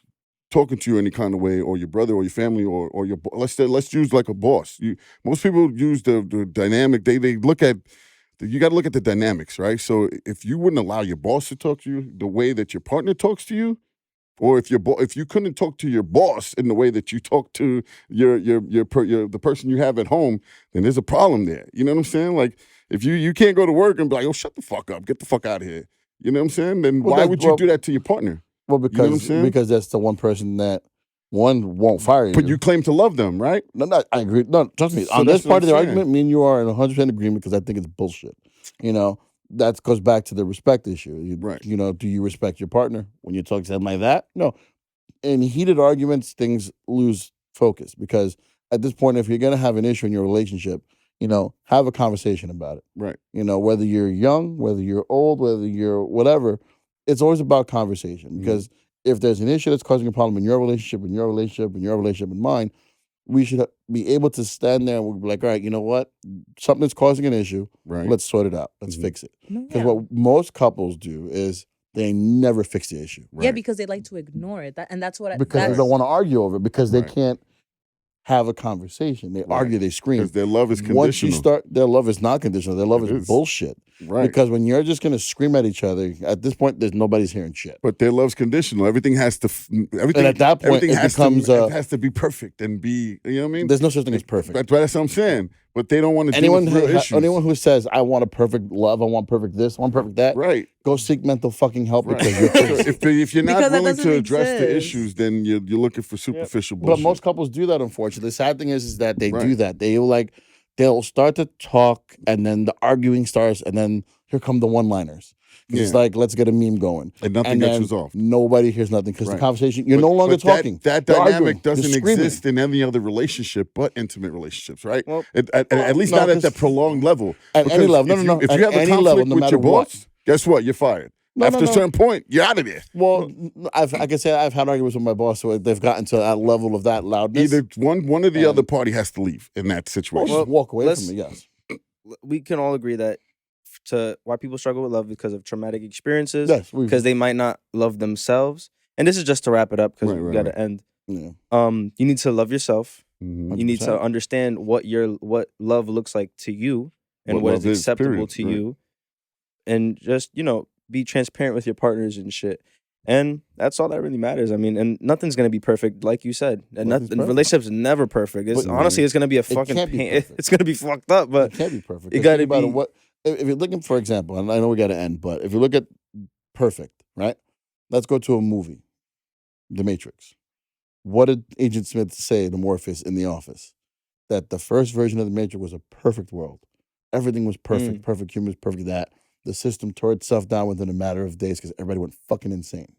talking to you any kind of way, or your brother, or your family, or your let's use like a boss. Most people use the dynamic. They look at you got to look at the dynamics, right? So if you wouldn't allow your boss to talk to you the way that your partner talks to you, or if if you couldn't talk to your boss in the way that you talk to the person you have at home, then there's a problem there. You know what I'm saying? Like if you can't go to work and be like, oh, shut the fuck up, get the fuck out of here. You know what I'm saying? Then Well, why that- would you well- do that to your partner? Well, You know what I'm because saying? that's the one person that one won't fire you. But you claim to love them, right? No, I agree. No, trust me. So On that's this what part of I'm the saying. argument, me and you are in 100% agreement because I think it's bullshit. You know, that goes back to the respect issue. Right. You know, do you respect your partner when you talk to them like that? No. In heated arguments, things lose focus because at this point, if you're going to have an issue in your relationship, you know, have a conversation about it. Right. You know, whether you're young, whether you're old, whether you're whatever, it's always about conversation because if there's an issue that's causing a problem in your relationship, in your relationship, in your relationship, and mine, we should be able to stand there and we'll be like, all right, you know what? Something's causing an issue. Right. Let's sort it out. Let's Mhm. fix it. No, Because yeah. what most couples do is they never fix the issue Yeah, Right. because they like to ignore it. And that's what because they that's, don't want to argue over it because they Right. can't have a conversation. They Right. argue, they scream. Because their love is conditional. Once you start, their love is not conditional. Their love It is is. bullshit. Right. Because when you're just going to scream at each other, at this point, nobody's hearing shit. But their love's conditional. Everything has to. Everything. And at that point, everything it has becomes, to. It has to be perfect and be. You know what I mean? There's no such thing as perfect. That's what I'm saying. But they don't want to Anyone deal with real issues. anyone who says I want a perfect love, I want perfect this, I want perfect that, Right. go seek mental fucking help Right. because you're So crazy. if you're not Because that willing to doesn't address the exist. issues, then you're looking for superficial But bullshit. most couples do that. Unfortunately, the sad thing is that they do Right. that. They'll start to talk, and then the arguing starts, and then here come the one-liners. It's Yeah. like let's get a meme going, and nothing and gets then resolved. nobody hears nothing because the Right. conversation you're But- no longer but that- talking. That You're dynamic arguing. You're doesn't screaming. exist in any other relationship but intimate relationships, right? Well, At least no, not at 'cause- that prolonged level. At any Because level. No, if no, no. If At you have a any conflict level, no with matter your what. boss, guess what? You're fired. No, After no, a no. certain point, you're out of there. Well, I can say I've had arguments with my boss, so they've gotten to that level of that loudness. Either one or the And- other party has to leave in that Or situation. just walk away let's- from it. Yes. we can all agree that to why people struggle with love because of traumatic experiences, Yes. because they might not love themselves. And this is just to wrap it up because Right, we right, got to right. end. Yeah. You need to love yourself. Mhm. You need to 100%. understand what love looks like to you and What what love is is, acceptable period, to right. you, and just be transparent with your partners and shit. And that's all that really matters. I mean, and nothing's gonna be perfect, like you said. And Nothing's perfect. relationships never perfect. It's But- honestly, it's gonna be a fucking can't be pain. perfect. It's gonna be fucked up, but It can't be perfect. it 'Cause gotta think about be- it, what if you're looking, for example, and I know we got to end, but if you look at perfect, right? Let's go to a movie, The Matrix. What did Agent Smith say to Morpheus in the office? That the first version of the Matrix was a perfect world. Everything was perfect, perfect humans, perfect that. The system tore itself down within a matter of days because everybody went fucking insane.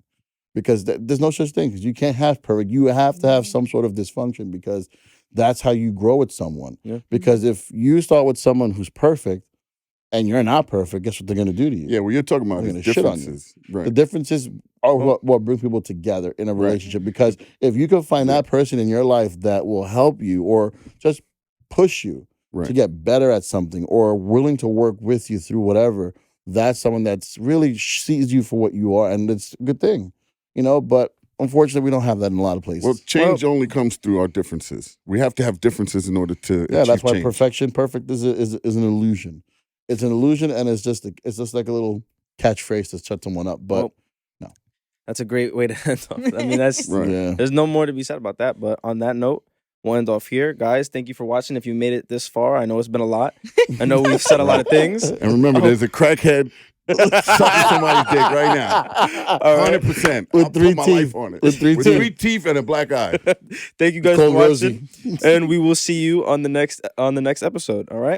because there's no such thing, because you can't have perfect. You have to have some sort of dysfunction, because that's how you grow with someone. Yeah. Because if you start with someone who's perfect and you're not perfect, guess what they're going to do to you? Yeah, what you're talking about They're is gonna shit on you. differences. The Right. differences are what brings people together in a Right. relationship. Because if you can find that person in your life that will help you or just push you Right. to get better at something, or willing to work with you through whatever, that's someone that's really sees you for what you are, and it's a good thing, But unfortunately, we don't have that in a lot of places. Well, change only comes through our differences. We have to have differences in order to Yeah, achieve that's why change. perfect is an illusion. It's an illusion, and it's just like a little catchphrase to shut someone up. But That's a great way to end off. I mean, that's Right. yeah, there's no more to be said about that. But on that note, we'll end off here, guys. Thank you for watching. If you made it this far, I know it's been a lot. I know we've said a lot of things. And remember, there's a crackhead sucking somebody's dick right now. All right. 100%. With I'll three put my teeth. life on it. With three teeth. 3 teeth and a black eye. Thank you guys Call for watching, Rosie. and we will see you on the next episode. All right.